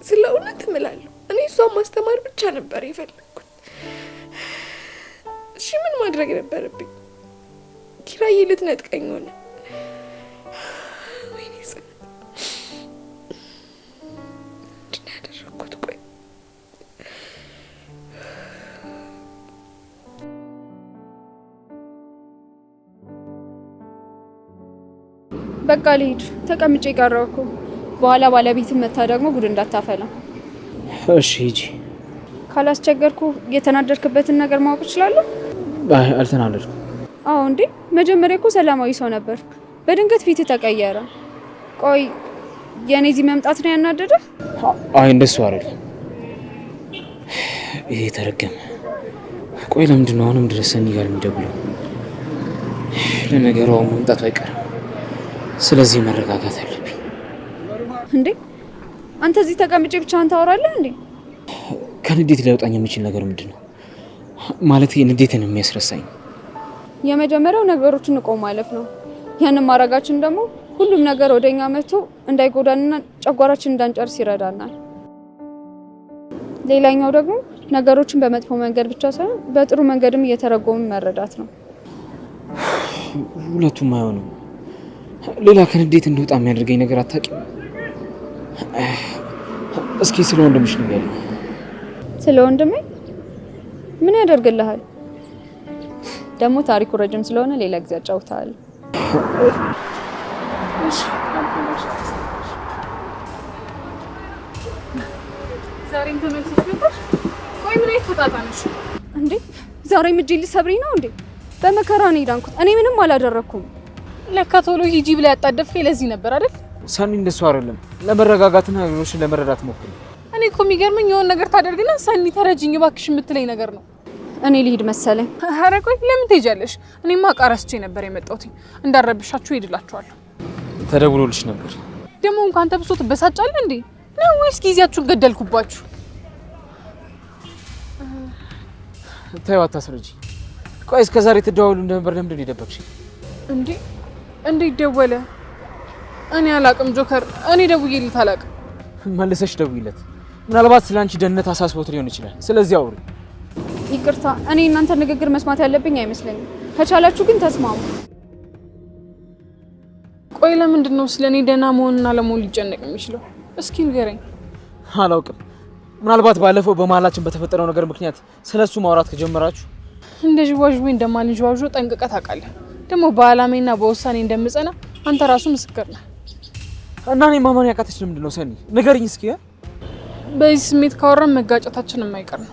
C: ስለ እውነት እምላለሁ እኔ እሷን ማስተማር ብቻ ነበር የፈለኩት። እሺ ምን ማድረግ ነበረብኝ? ኪራዬ ልትነጥቀኝ ሆነ። ወይኔ ጽናት ምንድን ነው ያደረኩት? ቆይ
G: በቃ ልሂድ። ተቀምጬ ቀረሁ እኮ። በኋላ ባለቤትም መታ ደግሞ ጉድ እንዳታፈላ።
B: እሺ ሂጂ።
G: ካላስቸገርኩ የተናደርክበትን ነገር ማወቅ እችላለሁ?
B: አይ አልተናደድኩም።
G: አዎ እንዴ መጀመሪያ እኮ ሰላማዊ ሰው ነበር፣ በድንገት ፊት ተቀየረ። ቆይ የኔ እዚህ መምጣት ነው ያናደደ?
B: አይ እንደሱ አይደለም። ይሄ ተረገመ። ቆይ ለምንድን ነው አሁንም ድረስ ሰኒ ጋር የሚደውለው? ለነገሩ አሁን መምጣቱ አይቀርም። ስለዚህ መረጋጋት አለብኝ።
G: እንዴ አንተ እዚህ ተቀምጬ ብቻህን ታወራለህ እንዴ?
B: ከንዴት ሊያወጣኝ የሚችል ነገር ምንድን ነው? ማለት ንዴትን የሚያስረሳኝ?
G: የመጀመሪያው ነገሮችን ንቆ ማለፍ ነው። ያንን ማድረጋችን ደግሞ ሁሉም ነገር ወደኛ መጥቶ እንዳይጎዳንና ጨጓራችን እንዳንጨርስ ይረዳናል። ሌላኛው ደግሞ ነገሮችን በመጥፎ መንገድ ብቻ ሳይሆን በጥሩ መንገድም እየተረጎሙ መረዳት ነው።
B: ሁለቱም አይሆንም። ሌላ ከንዴት እንድወጣ የሚያደርገኝ ነገር አታውቂም? እስኪ ስለ ወንድምሽ ንገሪኝ።
G: ስለ ወንድሜ ምን ያደርግልሃል? ደግሞ ታሪኩ ረጅም ስለሆነ ሌላ ጊዜ አጫውታለሁ።
F: ዛሬም ተመልሰሽ መጣሽ? ቆይ ምን አይፈጣጣንሽ
G: እንዴ? ዛሬም እጄ ሊሰብሪ ነው እንዴ? በመከራ ነው የዳንኩት። እኔ ምንም አላደረኩም።
F: ለካ ቶሎ ሂጂ ብላ ያጣደፍከኝ ለዚህ ነበር አይደል?
B: ሰኒ እንደሱ አይደለም። ለመረጋጋትና ነገሮችን ለመረዳት ሞክሪ።
F: እኔ እኮ የሚገርመኝ የሆነ ነገር ታደርግና ሰኒ ተረጅኝ እባክሽ የምትለኝ ነገር ነው።
G: እኔ ልሂድ መሰለኝ።
F: ኧረ ቆይ ለምን ትሄጃለሽ? እኔማ ቃረስቼ ነበር የመጣሁት። እንዳረብሻችሁ ሄድላችኋለሁ።
B: ተደውሎልሽ ነበር?
F: ደግሞ እንኳን ተብሶ ትበሳጫለህ እንዴ? ነው ወይስ ጊዜያችሁን ገደልኩባችሁ?
B: ታዩ አታስረጂ። ቆይ እስከ ዛሬ ትደዋወሉ እንደነበር ለምንድን ነው የደበቅሽኝ?
F: እንዴ እንዴት ደወለ? እኔ አላቅም ጆከር። እኔ ደውዬልት አላቅም።
B: መልሰሽ ደውይለት። ምናልባት ስላንቺ ደህንነት አሳስቦት ሊሆን ይችላል። ስለዚህ አውሪ።
G: ይቅርታ፣ እኔ እናንተ ንግግር መስማት ያለብኝ አይመስለኝም። ከቻላችሁ ግን ተስማሙ።
F: ቆይ ለምንድን ነው ስለኔ ደህና መሆንና ለመሆን ሊጨነቅ የሚችለው? እስኪ ንገረኝ።
B: አላውቅም። ምናልባት ባለፈው በመሀላችን በተፈጠረው ነገር ምክንያት ስለሱ ማውራት ከጀመራችሁ
F: እንደ ዥዋዥዌ እንደማልንዥዋዥ ጠንቅቀህ ታውቃለህ። ደግሞ በአላሜና በውሳኔ እንደምጸና አንተ ራሱ ምስክር ነህ።
B: እና እኔ ማመን ያቃተች ለምንድን ነው ሰኒ? ንገሪኝ እስኪ።
F: በዚህ ስሜት ካወራን መጋጨታችን የማይቀር ነው።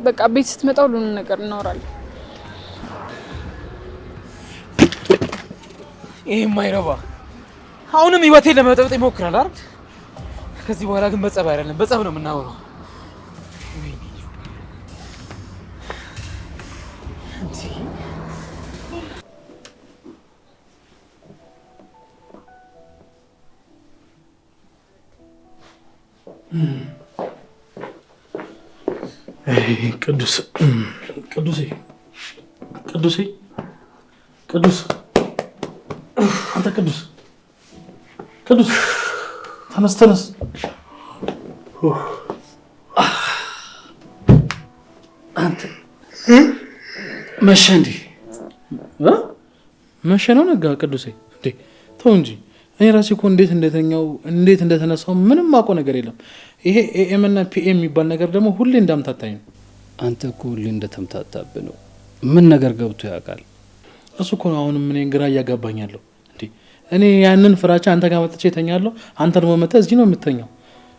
F: በቃ ቤት ስትመጣ ሁሉንም ነገር እናወራለን።
B: ይሄ የማይረባ አሁንም ህይወቴን ለመጠበጥ ይሞክራል አይደል? ከዚህ በኋላ ግን በጸብ አይደለም፣ በጸብ ነው የምናወራው።
A: ቅዱስ ቅዱሴ ቅዱሴ ቅዱስ አንተ ቅዱስ ቅዱስ ተነስ ተነስ። አንተ መሸ እንዴ? መሸ ነው ነጋ? ቅዱሴ እንዴ ተው እንጂ። እኔ ራሴ እኮ እንዴት እንደተኛው እንዴት እንደተነሳው ምንም አውቀው ነገር የለም። ይሄ ኤኤም እና ፒኤም የሚባል ነገር ደግሞ ሁሌ እንዳምታታኝ ነው።
H: አንተ እኮ ሁሌ እንደተምታታብህ ነው። ምን ነገር ገብቶ ያውቃል?
A: እሱ እኮ ነው አሁንም እኔን ግራ እያጋባኛለሁ። እንዴ እኔ ያንን ፍራቻ አንተ ጋር መጥቼ እተኛለሁ፣ አንተ ደግሞ መጥተህ እዚህ ነው የምተኛው።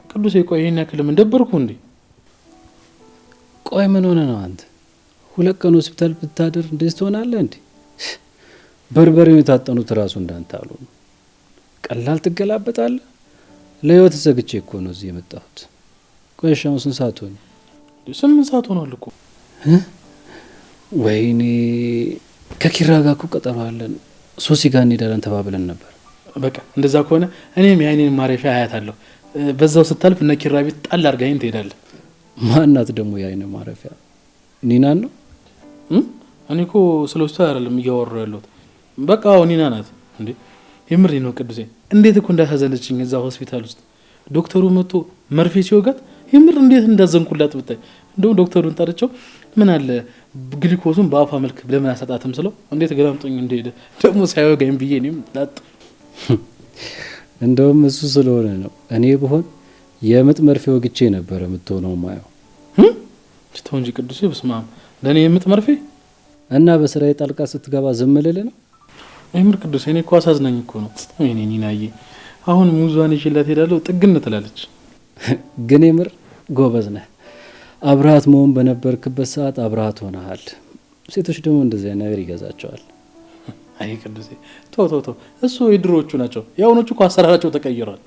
A: ቅዱሴ ቆይ ይሄን ያክል ምን ደበርኩ እንዴ?
H: ቆይ ምን ሆነ ነው አንተ? 2 ቀን ሆስፒታል ብታደር እንደዚህ ትሆናለህ እንዴ? በርበሬው የታጠኑት ራሱ እንዳንተ አሉ። ቀላል ትገላበጣለህ። ለህይወት ዘግቼ እኮ ነው እዚህ የመጣሁት። ቆይ እሺ አሁን ስንት ሰዓት ሆነ?
A: 8 ሰዓት ሆኗል እኮ።
H: ወይኔ ከኪራ ጋር እኮ ቀጠሮ አለን። ሶሲ ጋር እንሄዳለን ተባብለን ነበር።
A: በቃ እንደዛ ከሆነ እኔም የአይኔን ማረፊያ አያታለሁ። በዛው ስታልፍ እነ ኪራ ቤት ጣል አድርጋኝ ትሄዳለህ።
H: ማናት ደግሞ የአይነ ማረፊያ? ኒናን ነው?
A: እኔ እኮ ስለ ውስጥ አይደለም እያወራሁ ያለሁት። በቃ ኒና ናት እንዴ? የምሬ ነው ቅዱሴ። እንዴት እኮ እንዳሳዘነችኝ እዛ ሆስፒታል ውስጥ ዶክተሩ መጥቶ መርፌ ሲወጋት የምር እንዴት እንዳዘንኩላት ብታይ። እንደውም ዶክተሩን ጠርቸው ምን አለ ግሊኮዙን በአፋ መልክ ለምን አሰጣትም ስለው እንዴት ገላምጦኝ እንደሄደ ደግሞ ሳይወጋኝ ብዬ እኔም ላጥ።
H: እንደውም እሱ ስለሆነ ነው እኔ ብሆን የምጥ መርፌ ወግቼ ነበር የምትሆነው ማየው።
A: ተው እንጂ ቅዱሴ፣ በስመ አብ ለእኔ የምጥ መርፌ
H: እና በስራዬ ጣልቃ ስትገባ ዝም ልል ነው?
A: አይምር ቅዱሴ፣ እኔ እኮ አሳዝናኝ እኮ ነው። ወይኔ ኒናዬ፣ አሁን ሙዟን ይዤላት ሄዳለሁ ጥግን ትላለች።
H: ግን የምር ጎበዝ ነህ። አብረሃት መሆን በነበርክበት ሰዓት አብረሃት ሆነሃል። ሴቶች ደግሞ እንደዚህ ነገር ይገዛቸዋል።
A: አይ ቅዱሴ፣ ተው እሱ የድሮዎቹ ናቸው። የአሁኖቹ እኮ አሰራራቸው ተቀይሯል።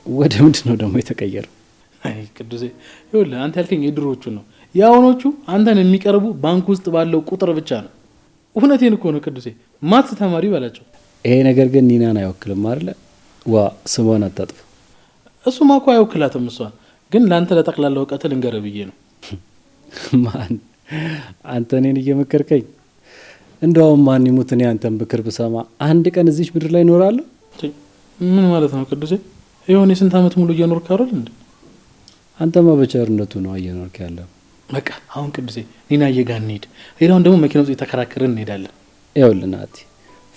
H: ወደ ምንድን ነው ደግሞ የተቀየረው?
A: አይ ቅዱሴ፣ ይኸውልህ አንተ ያልከኝ የድሮዎቹ ነው። የአሁኖቹ አንተን የሚቀርቡ ባንክ ውስጥ ባለው ቁጥር ብቻ ነው። እውነቴን እኮ ነው ቅዱሴ፣ ማት ተማሪ ባላቸው።
H: ይሄ ነገር ግን ኒናን አይወክልም አይደለ? ዋ ስሟን አታጥፍ።
A: እሱማ እኮ አይወክላትም። እሷን ግን ለአንተ ለጠቅላላ እውቀት ልንገርህ ብዬ ነው።
H: ማን አንተ እኔን እየመከርከኝ? እንደውም ማን ይሙት እኔ አንተን ብክር ብሰማ አንድ ቀን እዚች ምድር ላይ እኖራለሁ?
A: ምን ማለት ነው ቅዱሴ? የሆነ የስንት ዓመት ሙሉ እየኖርክ አይደል እንዴ?
H: አንተማ በቸርነቱ ነው እየኖርክ ያለው።
A: በቃ አሁን ቅዱሴ ኒናዬ ጋር እንሂድ። ሌላውን ደግሞ መኪና ውስጥ የተከራከርን እንሄዳለን።
H: ይኸውልህ ናቲ፣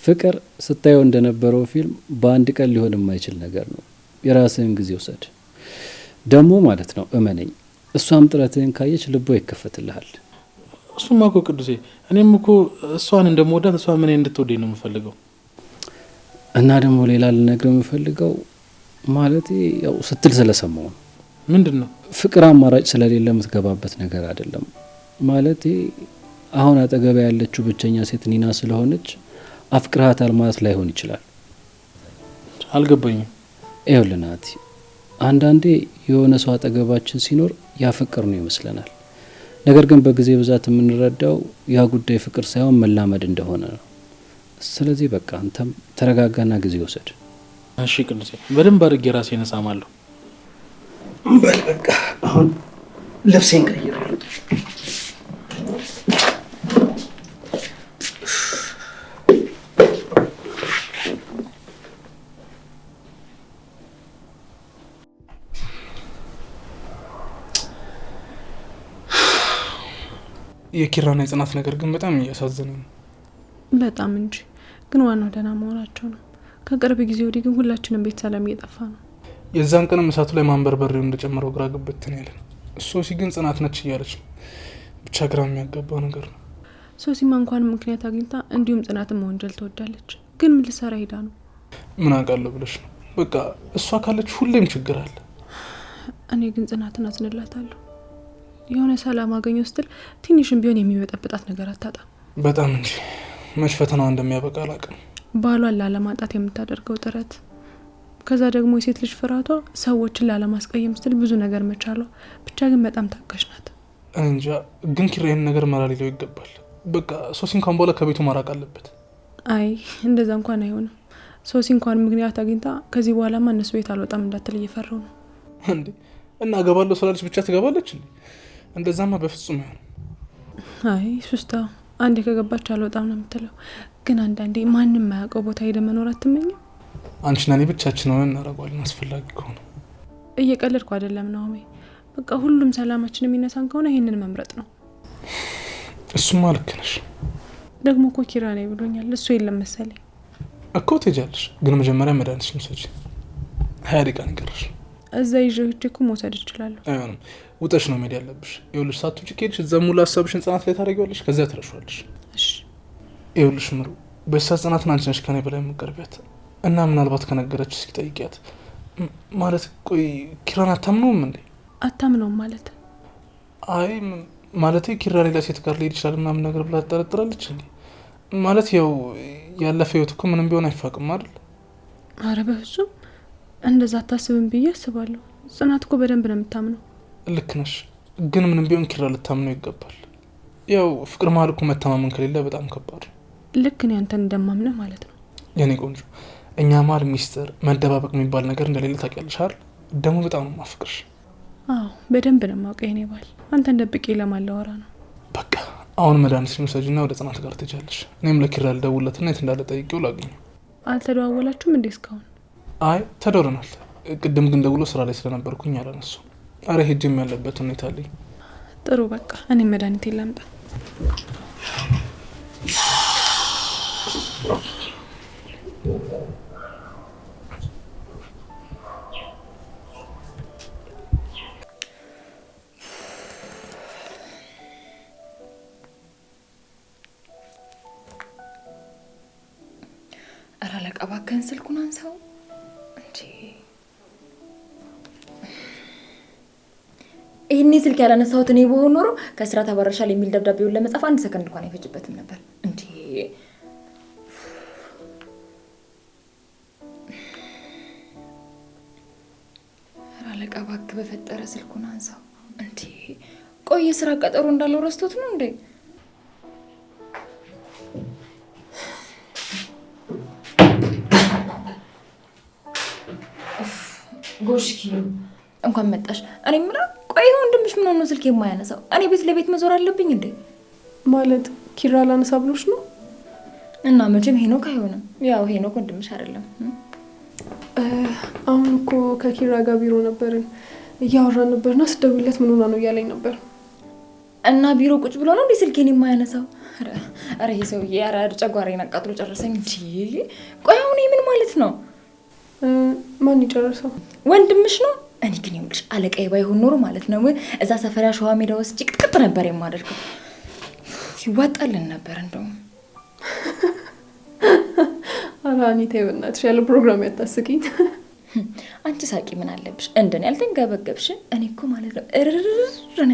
H: ፍቅር ስታየው እንደነበረው ፊልም በአንድ ቀን ሊሆን የማይችል ነገር ነው። የራስህን ጊዜ ውሰድ። ደግሞ ማለት ነው እመነኝ፣ እሷም ጥረትህን ካየች ልቦ ይከፈትልሃል።
A: እሱማ እኮ ቅዱሴ፣ እኔም እኮ እሷን እንደምወዳት እሷ ምን እንድትወደኝ ነው የምፈልገው።
H: እና ደግሞ ሌላ ልነግርህ የምፈልገው ማለት ያው ስትል ስለሰማው ነው።
A: ምንድን ነው?
H: ፍቅር አማራጭ ስለሌለ የምትገባበት ነገር አይደለም። ማለት አሁን አጠገባ ያለችው ብቸኛ ሴት ኒና ስለሆነች አፍቅርሃታል ማለት ላይሆን ይችላል።
A: አልገባኝም።
H: ይኸውልህ ናቲ፣ አንዳንዴ የሆነ ሰው አጠገባችን ሲኖር ያፈቅር ነው ይመስለናል። ነገር ግን በጊዜ ብዛት የምንረዳው ያ ጉዳይ ፍቅር ሳይሆን መላመድ እንደሆነ ነው። ስለዚህ በቃ አንተም ተረጋጋና ጊዜ ወሰድ።
A: እሺ ቅዱሴ፣ በደንብ አድርጌ ራሴን እሳማለሁ።
H: በቃ አሁን ልብሴን ቀይሬ
I: የኪራና የጽናት ነገር ግን በጣም እያሳዘነ ነው።
F: በጣም እንጂ። ግን ዋናው ደህና መሆናቸው ነው። ከቅርብ ጊዜ ወዲህ ግን ሁላችንም ቤት ሰላም እየጠፋ ነው።
I: የዛን ቀንም እሳቱ ላይ ማንበርበሬው እንደጨመረው ግራ ገብቶኝ ያለ ነው። ሶሲ ግን ጽናት ነች እያለች ነው። ብቻ ግራ የሚያጋባው ነገር ነው።
F: ሶሲማ እንኳን ምክንያት አግኝታ እንዲሁም ጽናትን መወንጀል ትወዳለች። ግን ምን ልሰራ ሄዳ ነው?
I: ምን አውቃለሁ ብለሽ ነው? በቃ እሷ ካለች ሁሌም ችግር አለ።
F: እኔ ግን ጽናትን አዝንላታለሁ። የሆነ ሰላም አገኘው ስትል ትንሽም ቢሆን የሚበጠብጣት ነገር አታጣም።
I: በጣም እንጂ መች ፈተናዋ እንደሚያበቃ አላውቅም።
F: ባሏን ላለማጣት የምታደርገው ጥረት፣ ከዛ ደግሞ የሴት ልጅ ፍርሃቷ ሰዎችን ላለማስቀየም ስትል ብዙ ነገር መቻሏ፣ ብቻ ግን በጣም ታጋሽ ናት።
I: እንጃ ግን ኪራ ይህን ነገር መራ ሊለው ይገባል። በቃ ሶሲ እንኳን በኋላ ከቤቱ ማራቅ አለበት።
F: አይ እንደዛ እንኳን አይሆንም። ሶሲ እንኳን ምክንያት አግኝታ ከዚህ በኋላማ እነሱ ቤት አልወጣም እንዳትል እየፈራው ነው።
I: እንዴ እና አገባለሁ ስላለች ብቻ ትገባለች እንዴ? እንደዛማ በፍጹም አይሆንም።
F: አይ ሱስታ አንዴ ከገባች አልወጣም ነው የምትለው። ግን አንዳንዴ ማንም ማያውቀው ቦታ ሄደ መኖር አትመኝም?
I: አንቺና እኔ ብቻችን ሆነን እናደርገዋለን አስፈላጊ ከሆነ።
F: እየቀለድኩ አይደለም ነው። በቃ ሁሉም ሰላማችን የሚነሳን ከሆነ ይሄንን መምረጥ ነው።
I: እሱማ ልክ ነሽ።
F: ደግሞ እኮ ኪራ ነው ብሎኛል። እሱ የለም መሰለኝ
I: እኮ። ትሄጃለሽ ግን መጀመሪያ መድኃኒትሽን ውሰጂ። 20 ደቂቃ ንገረሽ።
F: እዛ ይዤ ሂጅ እኮ መውሰድ እችላለሁ።
I: አይሆንም፣ ውጠሽ ነው መሄድ ያለብሽ። ይኸውልሽ ሳትውጪ ከሄድሽ እዛ ሙሉ ሀሳብሽን ጽናት ላይ ታደርጊዋለሽ፣ ከዚያ ትረሻለሽ።
F: እሺ
I: ይኸውልሽ ምሩ፣ በሳት ጽናትን አንቺ ነሽ ከኔ በላይ የምትቀርቢያት እና ምናልባት ከነገረች እስኪ ጠይቂያት። ማለት ቆይ ኪራን አታምነውም እንዴ?
F: አታምነውም ማለት?
I: አይ ማለት ኪራ ሌላ ሴት ጋር ሊሄድ ይችላል ምናምን ነገር ብላ ትጠረጥራለች እንዴ? ማለት ያው ያለፈ ህይወት እኮ ምንም ቢሆን አይፋቅም አይደል?
F: አረ በፍጹም እንደዛ አታስብም ብዬ አስባለሁ። ጽናት እኮ በደንብ ነው የምታምነው።
I: ልክ ነሽ፣ ግን ምንም ቢሆን ኪራ ልታምነው ይገባል። ያው ፍቅር መሀል እኮ መተማመን ከሌለ በጣም ከባድ።
F: ልክ እኔ አንተን እንደማምነህ ማለት ነው።
I: የኔ ቆንጆ፣ እኛ መሀል ሚስጥር መደባበቅ የሚባል ነገር እንደሌለ ታውቂያለሽ አይደል? ደግሞ በጣም ነው የማፈቅርሽ።
F: አዎ በደንብ ነው የማውቀው የኔ ባል። አንተን ደብቄ ለማላወራ ነው።
I: በቃ አሁን መድኃኒትሽን ውሰጂና ወደ ጽናት ጋር ትሄጃለሽ። እኔም ለኪራ ልደውልለትና የት እንዳለ ጠይቄው ላገኘው።
F: አልተደዋወላችሁም እንዴ እስካሁን?
I: አይ ተደውለናል። ቅድም ግን ደውሎ ስራ ላይ ስለነበርኩኝ አላነሱ። አረ ሄጅም ያለበት ሁኔታ አለኝ።
F: ጥሩ በቃ እኔ መድኃኒቴን ላምጣ።
J: ኧረ አለቃ እባክህን ስልኩን አንሳው እንጂ ይሄኔ ስልክ ያላነሳሁት እኔ በሆን ኖሮ ከስራ ተባረሻል የሚል ደብዳቤውን ለመጻፍ 1 ሰከንድ እንኳን አይፈጅበትም ነበር እንዴ። ኧረ አለቃ እባክህ በፈጠረ ስልኩን አንሳው እንዴ። ቆይ የስራ ቀጠሮ እንዳለው ረስቶት ነው እንዴ? ጎሽኪ እንኳን መጣሽ። እኔ ምራ ቆይ ወንድምሽ ምን ሆኖ ስልክ የማያነሳው? እኔ ቤት ለቤት መዞር አለብኝ እንዴ?
F: ማለት ኪራ ላነሳ ብሎሽ ነው?
J: እና መቼም ሄኖክ አይሆንም። ያው ሄኖክ ወንድምሽ አይደለም።
F: አሁን እኮ ከኪራ ጋር ቢሮ ነበርን እያወራን ነበርና ስደውልለት ምን ሆና ነው እያለኝ ነበር።
J: እና ቢሮ ቁጭ ብሎ ነው እንዴ ስልኬን የማያነሳው? አረ ይሄ ሰውዬ ኧረ ጨጓራዬን አቃጥሎ ጨረሰኝ እንጂ። ቆይ አሁን ምን ማለት ነው?
F: ማን ይጨርሰው?
J: ወንድምሽ ነው። እኔ ግን ይኸውልሽ አለቃዬ ባይሆን ኖሮ ማለት ነው እዛ ሰፈር ሸዋ ሜዳ ውስጥ ጭቅጥቅጥ ነበር የማደርገው። ይዋጣልን ነበር እንደውም።
F: ኧረ አኒታ በእናትሽ ያለ ፕሮግራም ያታስቂኝ።
J: አንቺ ሳቂ ምን አለብሽ? እንደኔ ያልተንገበገብሽ። እኔ እኮ ማለት ነው እርርር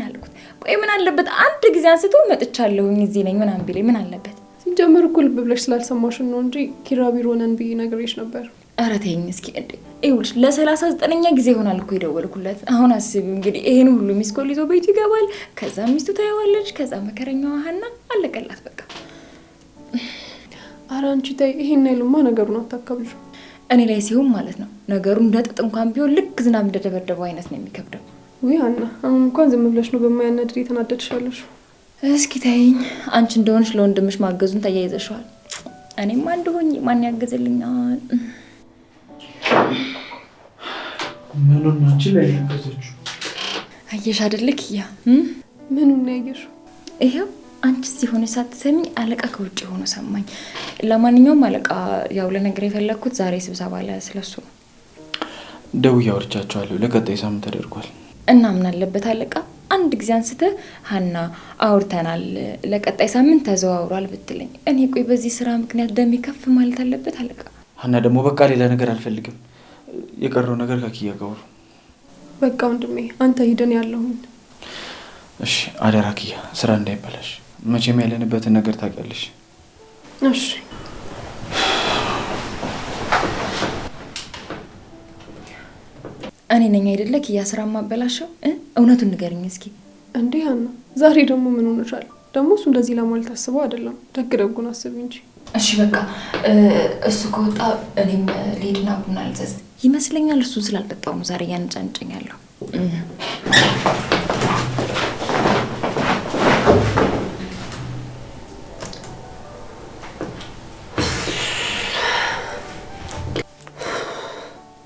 J: ያልኩት። ቆይ ምን አለበት አንድ ጊዜ አንስቶ መጥቻለሁኝ እዚህ ነኝ ምናምን ቢለኝ ምን አለበት?
F: ሲጀመር እኮ ልብ ብለሽ ስላልሰማሽን ነው እንጂ ኪራ ቢሮ ነን ብዬ ነግሬሽ ነበር።
J: ኧረ ተይኝ እስኪ እንዴ። ይኸውልሽ ለ39ኛ ጊዜ ይሆናል እኮ የደወልኩለት። አሁን አስቢ እንግዲህ ይሄን ሁሉ ሚስኮል ይዞ ቤቱ ይገባል። ከዛ ሚስቱ ታየዋለች። ከዛ መከረኛዋ ሀና አለቀላት በቃ።
F: ኧረ አንቺ ተይ ይሄን አይሉማ ነገሩን አታካብጁ።
J: እኔ ላይ ሲሆን ማለት ነው ነገሩ እንደ ጥጥ እንኳን ቢሆን ልክ ዝናብ እንደደበደበው አይነት ነው የሚከብደው።
F: ወይ ሀና አሁን እንኳን ዝም ብለሽ ነው በማያነድር የተናደድሻለሽ።
J: እስኪ ተይኝ። አንቺ እንደሆንሽ ለወንድምሽ ማገዙን ተያይዘሽዋል። እኔም አንድ ሆኜ ማን ያገዝልኛል?
A: ምኑን ነው አንቺ ላይ ያገዘችው?
J: አየሽ አይደልክ ያ
F: ምኑን ነው ያየሽው?
J: ይሄው አንቺ እዚህ ሆነሽ ሳትሰሚኝ አለቃ ከውጭ ሆኖ ሰማኝ። ለማንኛውም አለቃ ያው ለነገር የፈለኩት ዛሬ ስብሰባ ላይ ስለሱ ነው።
D: ደውዬ አውርቻቸዋለሁ። ለቀጣይ ሳምንት ተደርጓል።
J: እና ምን አለበት አለቃ አንድ ጊዜ አንስተህ ሀና አውርተናል ለቀጣይ ሳምንት ተዘዋውሯል ብትለኝ። እኔ ቆይ በዚህ ስራ ምክንያት ደሜ ከፍ ማለት አለበት አለቃ?
D: ሀና ደግሞ በቃ ሌላ ነገር አልፈልግም። የቀረው ነገር ከኪያ ጋር
F: በቃ ወንድሜ አንተ ሂደን ያለሁኝ።
D: እሺ አደራ ኪያ ስራ እንዳይበላሽ። መቼም ያለንበትን ነገር ታውቂያለሽ።
F: እሺ
J: እኔ ነኝ አይደለ ኪያ ስራ ማበላሸው? እውነቱን ንገሪኝ እስኪ።
F: እንዴ ሀና ዛሬ ደግሞ ምን ሆነሻል? ደግሞ እሱ እንደዚህ ለማለት አስበው አይደለም። ደግ ደጉን አስቢ እንጂ።
J: እሺ በቃ እሱ ከወጣ እኔም ልሄድና ቡና ልዘዝ ይመስለኛል። እሱን ስላልጠጣው ነው ዛሬ ያንጫንጨኛለሁ።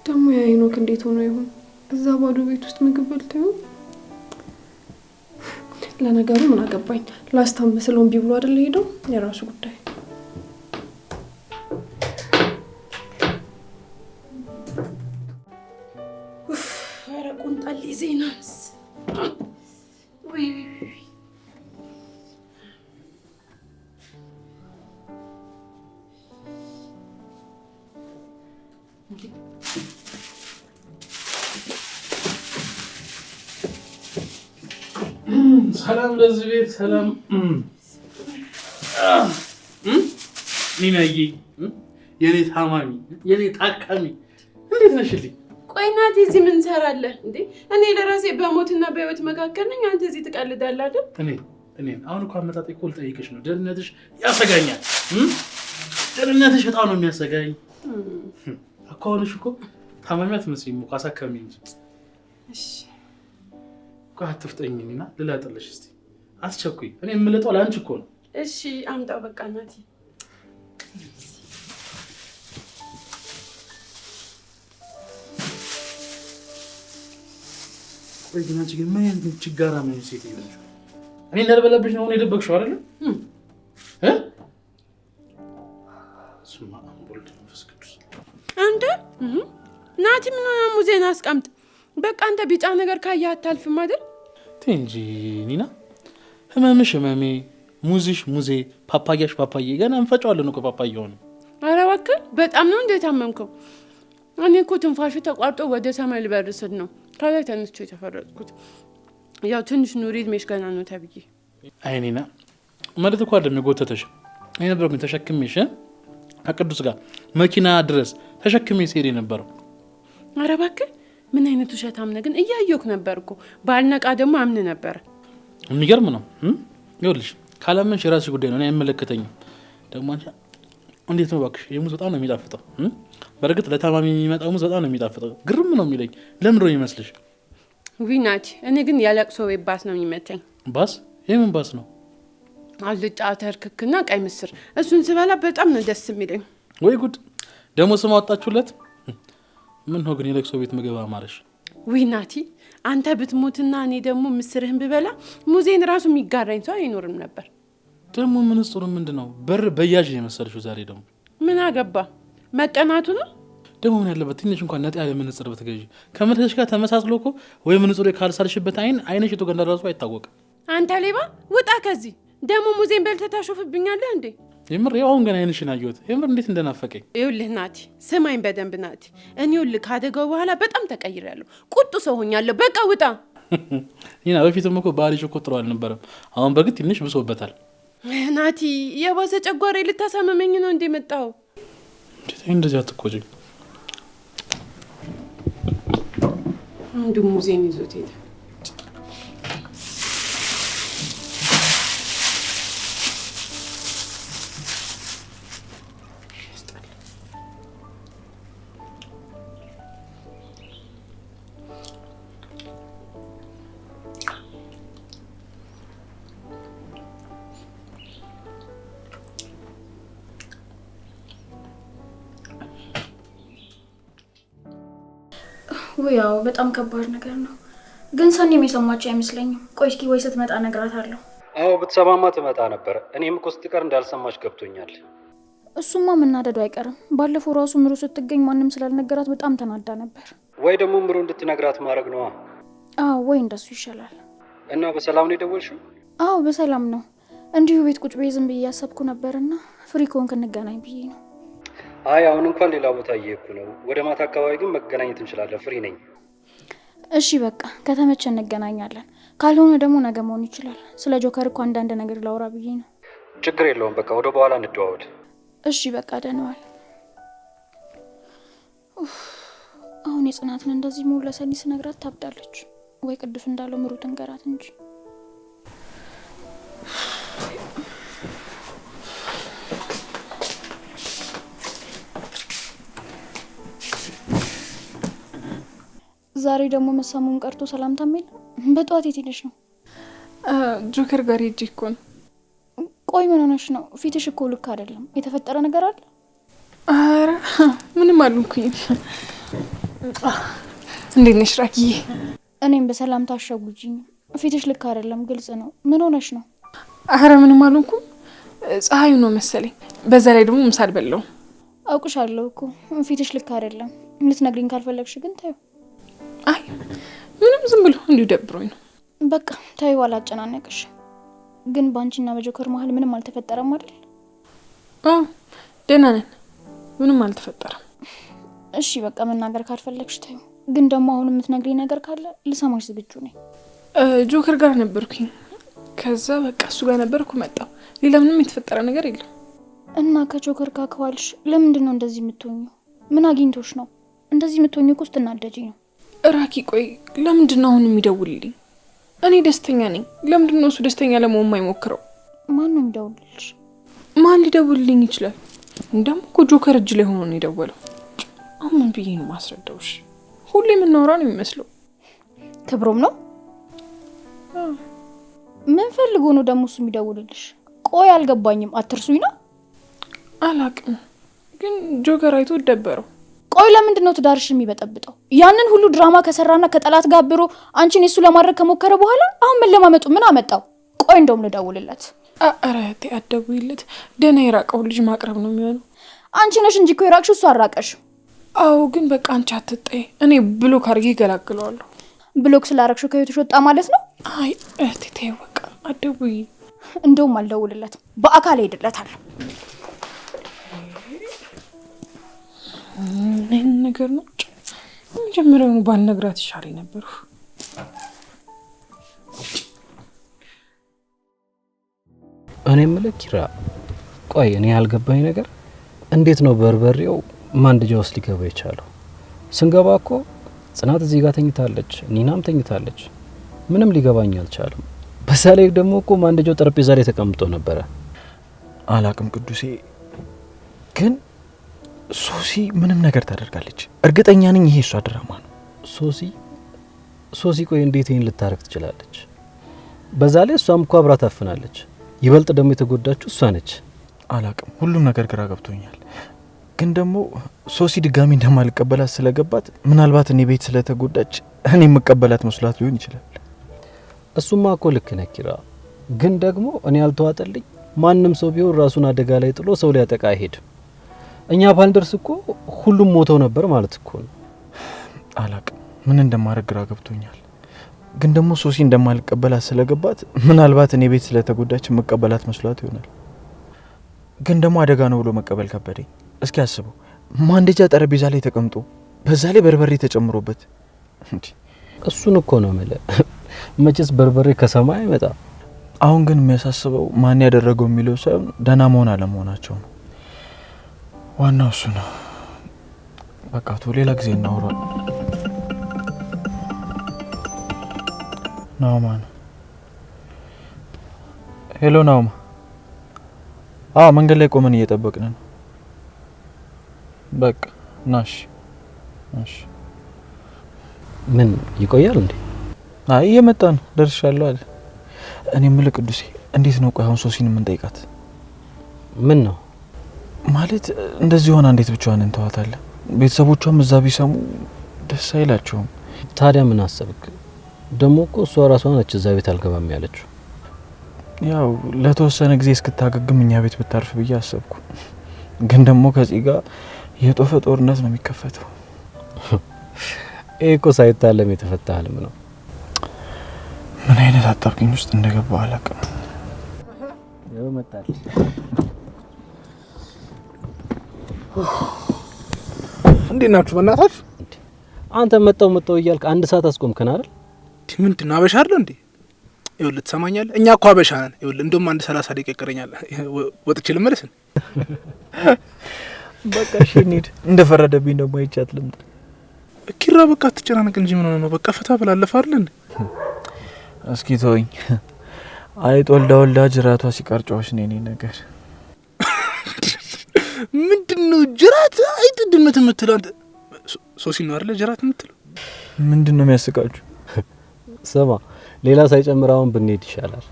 F: ደግሞ ያ ሄኖክ እንዴት ሆኖ ይሆን እዛ ባዶ ቤት ውስጥ ምግብ በልቶ ይሆን? ለነገሩ ምን አገባኝ። ላስታምስለው እምቢ ብሎ አይደል ሄደው? የራሱ ጉዳይ። ኧረ ቁንጣሌ ዜናስ ወይ
A: ሰላም ለዚህ ቤት ሰላም። ኒናዬ የኔ ታማሚ የኔ ታካሚ እንዴት ነሽልኝ?
E: ቆይ ናቲ እዚህ ምን ሰራለህ እንዴ? እኔ ለራሴ በሞትና በህይወት መካከል ነኝ። አንተ እዚህ ትቀልዳለህ አይደል?
A: እኔ አሁን እኮ አመጣጤ እኮ ልጠይቅሽ ነው። ደህንነትሽ ያሰጋኛል። ደህንነትሽ በጣም ነው የሚያሰጋኝ። አካውንሽ እኮ ታማሚ አትመስይም እኮ አሳካሚ እንጂ።
E: እሺ
A: እኮ አትፍጠኝና ልላጥልሽ እስቲ። አስቸኩይ። እኔ የምልጠው ለአንቺ እኮ ነው።
E: እሺ አምጣው በቃ ናቲ።
A: ቆይ ግን አንቺ ግን ምን አይነት ችጋራ ምን ሴት ይሆንሽ? እኔ እንዳልበላብሽ ነው የደበቅሽው አይደል? ስማ አምቦልድ መንፈስ ቅዱስ
E: አንተ ናቲ ምን ሆነ? ሙዜን አስቀምጥ በቃ። አንተ ቢጫ ነገር ካየህ አታልፍም አይደል?
A: እንጂ ኒና ህመምሽ ህመሜ፣ ሙዝሽ ሙዜ፣ ፓፓያሽ ፓፓዬ። ገና እንፈጫዋለን እኮ ፓፓያው ነው።
E: ኧረ እባክህ በጣም ነው እንዴት አመምከው? እኔ እኮ ትንፋሹ ተቋርጦ ወደ ሰማይ ልበርስድ ነው ከላይ ተነስቼ የተፈረጥኩት። ያው ትንሽ ኑሪ እድሜሽ ገና ነው ተብዬ።
A: አይ ኒና ማለት እኮ አይደለም የጎተተሽ። እኔ ነበርኩኝ ተሸክሜሽ ከቅዱስ ጋር መኪና ድረስ ተሸክሜ ሲሄድ የነበረው።
E: ኧረ እባክህ ምን አይነት ውሸታም ነህ ግን? እያየሁህ ነበር እኮ ባልነቃ ደግሞ አምን ነበር።
A: የሚገርም ነው። ይኸውልሽ ካላመንሽ የራስሽ ጉዳይ ነው፣ እኔ አይመለከተኝም። ደግሞ አንቺ እንዴት ነው እባክሽ? የሙዝ በጣም ነው የሚጣፍጠው። በእርግጥ ለታማሚ የሚመጣው ሙዝ በጣም ነው የሚጣፍጠው። ግርም ነው የሚለኝ። ለምን ነው የሚመስልሽ?
E: ዊናቲ እኔ ግን ያለቅሶ ቤት ባስ ነው የሚመቸኝ።
A: ባስ? የምን ባስ ነው?
E: አልጫ ተርክክና ቀይ ምስር፣ እሱን ስበላ በጣም ነው ደስ የሚለኝ።
A: ወይ ጉድ! ደግሞ ስም አወጣችሁለት። ምን ነው ግን የለቅሶ ቤት ምግብ አማረሽ?
E: ዊናቲ አንተ ብትሞትና እኔ ደግሞ ምስርህን ብበላ ሙዜን ራሱ የሚጋራኝ ሰው አይኖርም ነበር።
A: ደግሞ ምንስጥሩ ምንድነው? በር በያዥ የመሰልሽው ዛሬ ደግሞ
E: ምን አገባ? መቀናቱ ነው
A: ደግሞ። ምን ያለበት ትንሽ እንኳን ነጥ ያለ ምንጽር ብትገዢ ከመልከሽ ጋር ተመሳስሎ እኮ ወይ ምንጽሩ ካልሳልሽበት አይንሽ የቱ ጋር እንዳደረሱ አይታወቅም።
E: አንተ ሌባ ውጣ ከዚህ። ደግሞ ሙዜን በልተህ ታሾፍብኛለህ እንዴ?
A: የምር ያው አሁን ገና አይንሽን አየሁት። የምር እንዴት እንደናፈቀኝ።
E: ይኸውልህ ናቲ ስማኝ በደንብ ናቲ። እኔ ይኸውልህ ካደገው በኋላ በጣም ተቀይሬያለሁ። ቁጡ ሰው ሆኛለሁ። በቃ ውጣ።
A: ይና በፊትም እኮ ባህሪሽ እኮ ጥሩ አልነበረም። አሁን በግድ ትንሽ ብሶበታል።
E: ናቲ የባሰ ጨጓሬ ልታሳመመኝ ነው እንዴ መጣው?
A: እንደዚህ አትቆጪኝ።
E: አንዱ ሙዜን ይዞት ሄደ።
K: ያው በጣም ከባድ ነገር ነው፣ ግን ሰኔም የሰማች አይመስለኝም። ቆይ እስኪ ወይ ስትመጣ እነግራታለሁ።
H: አዎ ብትሰማማ ትመጣ ነበር። እኔም እኮ ስትቀር እንዳልሰማች ገብቶኛል።
K: እሱማ መናደዱ አይቀርም። ባለፈው ራሱ ምሩ ስትገኝ ማንም ስላልነገራት በጣም ተናዳ ነበር።
H: ወይ ደግሞ ምሩ እንድትነግራት ማድረግ ነዋ።
K: አዎ ወይ እንደሱ ይሻላል።
H: እና በሰላም ነው የደወልሽው?
K: አዎ በሰላም ነው። እንዲሁ ቤት ቁጭ ብዬ ዝም ብዬ እያሰብኩ ነበርና ፍሪ ከሆንክ እንገናኝ ብዬ ነው።
H: አይ አሁን እንኳን ሌላ ቦታ እየሄድኩ ነው። ወደ ማታ አካባቢ ግን መገናኘት እንችላለን። ፍሪ ነኝ።
K: እሺ በቃ ከተመቸ እንገናኛለን። ካልሆነ ደግሞ ነገ መሆን ይችላል። ስለ ጆከር እኮ አንዳንድ ነገር ላውራ ብዬ ነው።
H: ችግር የለውም። በቃ ወደ በኋላ እንደዋወል።
K: እሺ በቃ ደህናዋል። አሁን የጽናትን እንደዚህ ሙሉ ለሰኒ ስነግራት ታብዳለች። ወይ ቅዱስ እንዳለው ምሩ ትንገራት እንጂ። ዛሬ ደግሞ መሳሙን ቀርቶ ሰላምታ የሚል በጠዋት የት ሄደሽ ነው?
F: ጆከር ጋር ሄጄ እኮ ነው።
K: ቆይ ምን ሆነሽ ነው? ፊትሽ እኮ ልክ አይደለም። የተፈጠረ ነገር አለ?
F: አረ ምንም አልኩኝ። እንዴት ነሽ ራኪዬ?
K: እኔም በሰላምታ አሸጉጂኝ። ፊትሽ ልክ አይደለም፣ ግልጽ ነው። ምን ሆነሽ ነው?
F: አረ ምንም አልኩኝ። ፀሐዩ ነው መሰለኝ። በዛ ላይ ደግሞ ምሳ አልበላሁም።
K: አውቅሻለሁ እኮ ፊትሽ ልክ አይደለም። ልትነግሪኝ ካልፈለግሽ ግን ታዩ።
F: አይ ምንም ዝም ብሎ እንዲሁ ደብሮኝ ነው።
K: በቃ ታዩ፣ አላጨናነቅሽ። ግን ባንቺና በጆከር መሀል ምንም አልተፈጠረም አይደል?
F: አዎ ደህና ነን፣ ምንም አልተፈጠረም።
K: እሺ በቃ መናገር ካልፈለግሽ ታዩ። ግን ደግሞ አሁን የምትነግሪኝ ነገር ካለ ልሰማሽ ዝግጁ ነኝ።
F: ጆከር ጋር ነበርኩኝ። ከዛ በቃ እሱ ጋር ነበርኩ መጣሁ። ሌላ ምንም የተፈጠረ ነገር የለም።
K: እና ከጆከር ጋር ከዋልሽ ለምንድን ነው እንደዚህ የምትሆኚው? ምን አግኝቶሽ ነው እንደዚህ የምትሆኚው? እኮ ስትናደጂ ነው።
F: ራኪ ቆይ ለምንድን ነው አሁን የሚደውልልኝ? እኔ ደስተኛ ነኝ። ለምንድን ነው እሱ ደስተኛ ለመሆን የማይሞክረው?
K: ማን ነው የሚደውልልሽ?
F: ማን ሊደውልልኝ ይችላል? እንደውም እኮ ጆከር እጅ ላይ ሆኖ ነው የደወለው። አሁን ምን ብዬ ነው ማስረዳውሽ? ሁሌ የምናወራ ነው የሚመስለው።
K: ክብሮም ነው? ምን ፈልጎ ነው ደግሞ እሱ የሚደውልልሽ? ቆይ አልገባኝም። አትርሱኝ ነው?
E: አላቅም፣ ግን ጆከር አይቶ ደበረው።
K: ቆይ ለምንድን ነው ትዳርሽ የሚበጠብጠው? ያንን ሁሉ ድራማ ከሰራና ከጠላት ጋር አብሮ አንቺን እሱ ለማድረግ ከሞከረ በኋላ አሁን መለማመጡ ምን አመጣው? ቆይ እንደውም ልደውልለት።
E: ኧረ አትደውይለት፣ ደህና የራቀው ልጅ ማቅረብ ነው የሚሆነው።
K: አንቺ ነሽ እንጂ እኮ የራቅሽው፣ እሱ አራቀሽ።
E: አዎ፣ ግን በቃ አንቺ አትጠይ፣ እኔ ብሎክ አድርጌ እገላግለዋለሁ።
K: ብሎክ ስላረግሽው ከህይወትሽ ወጣ ማለት ነው?
E: አይ ተይ በቃ አትደውይ።
K: እንደውም አልደውልለትም፣ በአካል ሄድለታለሁ።
E: ምን ነገር ነው? መጀመሪያውኑ ባልነግራት ይሻለኝ ነበር።
H: እኔ የምልህ ኪራ፣ ቆይ እኔ ያልገባኝ ነገር እንዴት ነው በርበሬው ማንደጃ ውስጥ ሊገባ የቻለው? ስንገባ እኮ ጽናት እዚህ ጋር ተኝታለች፣ ኒናም ተኝታለች። ምንም ሊገባኝ አልቻለም። በዛ ላይ ደግሞ እኮ ማንደጃው ጠረጴዛ ላይ ተቀምጦ ነበረ።
D: አላቅም ቅዱሴ፣ ግን ሶሲ ምንም ነገር ታደርጋለች። እርግጠኛ ነኝ ይሄ እሷ ድራማ ነው።
H: ሶሲ ቆይ እንዴት ይሄን ልታረግ ትችላለች? በዛ ላይ እሷም እኮ አብራ ታፍናለች። ይበልጥ ደግሞ የተጎዳችው እሷ ነች።
D: አላቅም፣ ሁሉም ነገር ግራ ገብቶኛል። ግን ደግሞ ሶሲ ድጋሚ እንደማልቀበላት ስለገባት ምናልባት እኔ ቤት ስለተጎዳች እኔ መቀበላት መስሏት ሊሆን ይችላል።
H: እሱማ እኮ ልክ ነህ ኪራ። ግን ደግሞ እኔ ያልተዋጠልኝ ማንም ሰው ቢሆን ራሱን አደጋ ላይ ጥሎ ሰው ሊያጠቃ አይሄድም። እኛ ባልደርስ እኮ ሁሉም ሞተው ነበር ማለት እኮ ነው።
D: አላቅም፣ ምን እንደማረግ ግራ ገብቶኛል። ግን ደግሞ ሶሲ እንደማልቀበላት ስለገባት ምናልባት እኔ ቤት ስለተጎዳች መቀበላት መስሏት ይሆናል። ግን ደግሞ አደጋ ነው ብሎ መቀበል ከበደኝ። እስኪ አስበው፣ ማንደጃ ጠረጴዛ ላይ ተቀምጦ በዛ ላይ በርበሬ ተጨምሮበት።
H: እሱን እኮ ነው የምልህ። መቼስ በርበሬ ከሰማይ አይመጣ።
D: አሁን ግን የሚያሳስበው ማን ያደረገው የሚለው ሳይሆን ደህና መሆን አለመሆናቸው ነው። ዋናው እሱ ነው። በቃ ሌላ ጊዜ እናወራለን። ናውማ ነው። ሄሎ ናውማ። መንገድ ላይ ቆመን እየጠበቅን ነው። በቃ ናሽ።
H: ምን ይቆያል እንዴ?
D: አይ እየመጣ ነው፣ ደርሻለሁ አለ። እኔ የምልህ ቅዱሴ፣ እንዴት ነው ቆይ አሁን ሶሲን የምንጠይቃት?
H: ምን ነው
D: ማለት እንደዚህ ሆና እንዴት ብቻዋን እንተዋታለን? ቤተሰቦቿም እዛ ቢሰሙ ደስ አይላቸውም።
H: ታዲያ ምን አሰብክ? ደግሞ እኮ እሷ ራሷ ነች እዛ ቤት አልገባም ያለችው።
D: ያው ለተወሰነ ጊዜ እስክታገግም እኛ ቤት ብታርፍ ብዬ አሰብኩ። ግን ደግሞ ከዚህ ጋር የጦፈ ጦርነት ነው የሚከፈተው።
H: ይሄ እኮ ሳይታለም የተፈታ ህልም ነው።
D: ምን አይነት አጣብቂኝ ውስጥ እንደገባው አላውቅም።
H: ያው መጣል።
I: እንዴት ናችሁ በእናታችሁ?
H: አንተ መጣው እያልክ አንድ ሰዓት አስቆምከን አይደል?
I: ምንድነው አበሻ አይደል እንዴ? ይኸውልህ ትሰማኛለህ? እኛ እኮ አበሻ ነን። ይኸውልህ እንደውም አንድ 30 ደቂቃ ይቀረኛል ወጥቼ ልመለስ።
D: በቃ እሺ እንሂድ። እንደፈረደብኝ ደግሞ አይቻት ልምጣ።
I: ኪራ በቃ አትጨናነቅ እንጂ ምን ሆነ ነው? በቃ ፈታ ብላለፈ አይደል እንዴ?
D: እስኪ ተወኝ። አይጥ ወልዳ ጅራቷ ሲቀርጫዎች ነው የኔ ነገር።
I: ምንድነው ጅራት አይጥ ድመት የምትለው አንተ? ሶሲ ነው አይደል ጅራት የምትለው?
D: ምንድነው የሚያስቃችሁ?
H: ስማ ሌላ ሳይጨምር አሁን ብንሄድ ይሻላል።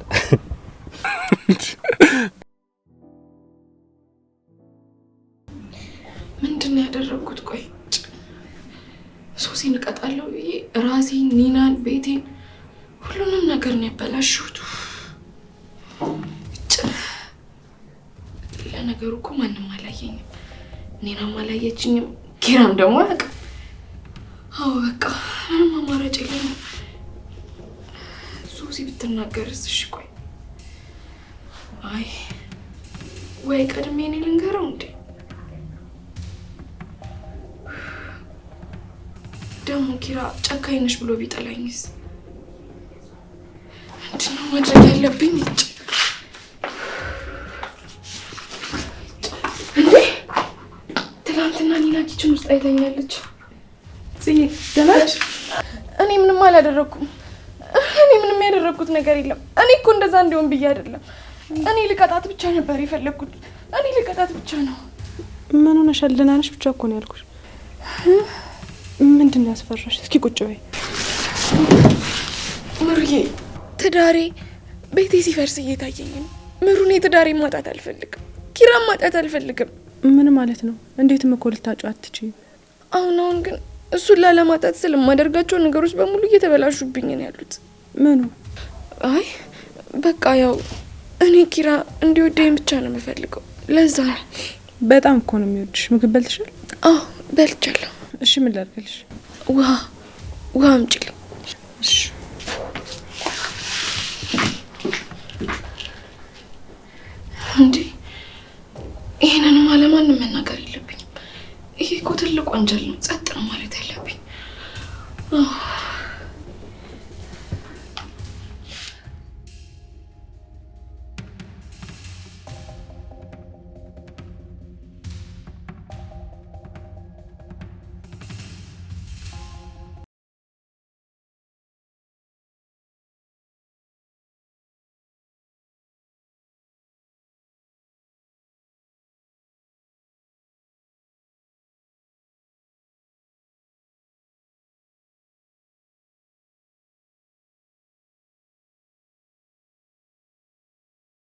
C: ምንድነው ያደረኩት? ቆይ ሶሲን እቀጣለሁ ብዬ ራሴን፣ ኒናን፣ ቤቴን ሁሉንም ነገር ነው ያበላሽሁት። ለነገሩ እኮ ማንም አላየኝም፣ ኒናም አላየችኝም፣ ኪራም ደግሞ አያውቅም። አዎ በቃ ምንም አማራጭ የለኝም። ሶሲ ብትናገርስ? እሺ ቆይ አይ ወይ ቀድሜ እኔ ልንገረው እንዴ? ደግሞ ኪራ ጨካኝ ነሽ ብሎ ቢጠላኝስ? ምንድነው ማድረግ ያለብኝ? እንዴ ትናንትና ኒና ኪችን ውስጥ አይተኛለች። ጽዬ ደህና ነሽ? እኔ ምንም አላደረኩም። እኔ ምንም ያደረኩት ነገር የለም። እኔ እኮ እንደዛ እንዲሆን ብዬ አይደለም። እኔ ልቀጣት ብቻ ነበር የፈለኩት። እኔ ልቀጣት ብቻ ነው።
F: ምን ሆነሻል? ደህና ነሽ ብቻ እኮ ነው ያልኩሽ። ምንድነው ያስፈራሽ? እስኪ ቁጭ በይ
C: ምሩዬ። ትዳሬ ቤቴ ሲፈርስ እየታየኝ ነው። ምሩን የትዳሬ ማጣት አልፈልግም። ኪራን ማጣት አልፈልግም።
F: ምን ማለት ነው? እንዴትም እኮ ልታጫው አትችይም።
C: አሁን ግን እሱን ላለማጣት ስል የማደርጋቸው ነገሮች በሙሉ እየተበላሹብኝ ነው ያሉት።
F: ምኑ?
C: አይ በቃ ያው እኔ ኪራ እንዲወደኝ ብቻ ነው የምፈልገው። ለዛ ነው።
F: በጣም እኮ ነው የሚወድሽ። ምግብ በልተሻል?
C: አዎ በልቻለሁ።
F: እሺ ምን ላድርግልሽ?
C: ውሃ አምጪልኝ።
F: እሺ
C: እንዴ ይሄንንም አለማንም መናገር የለብኝም። ይሄ እኮ ትልቅ ወንጀል ነው። ጸጥ ነው ማለት ያለብኝ።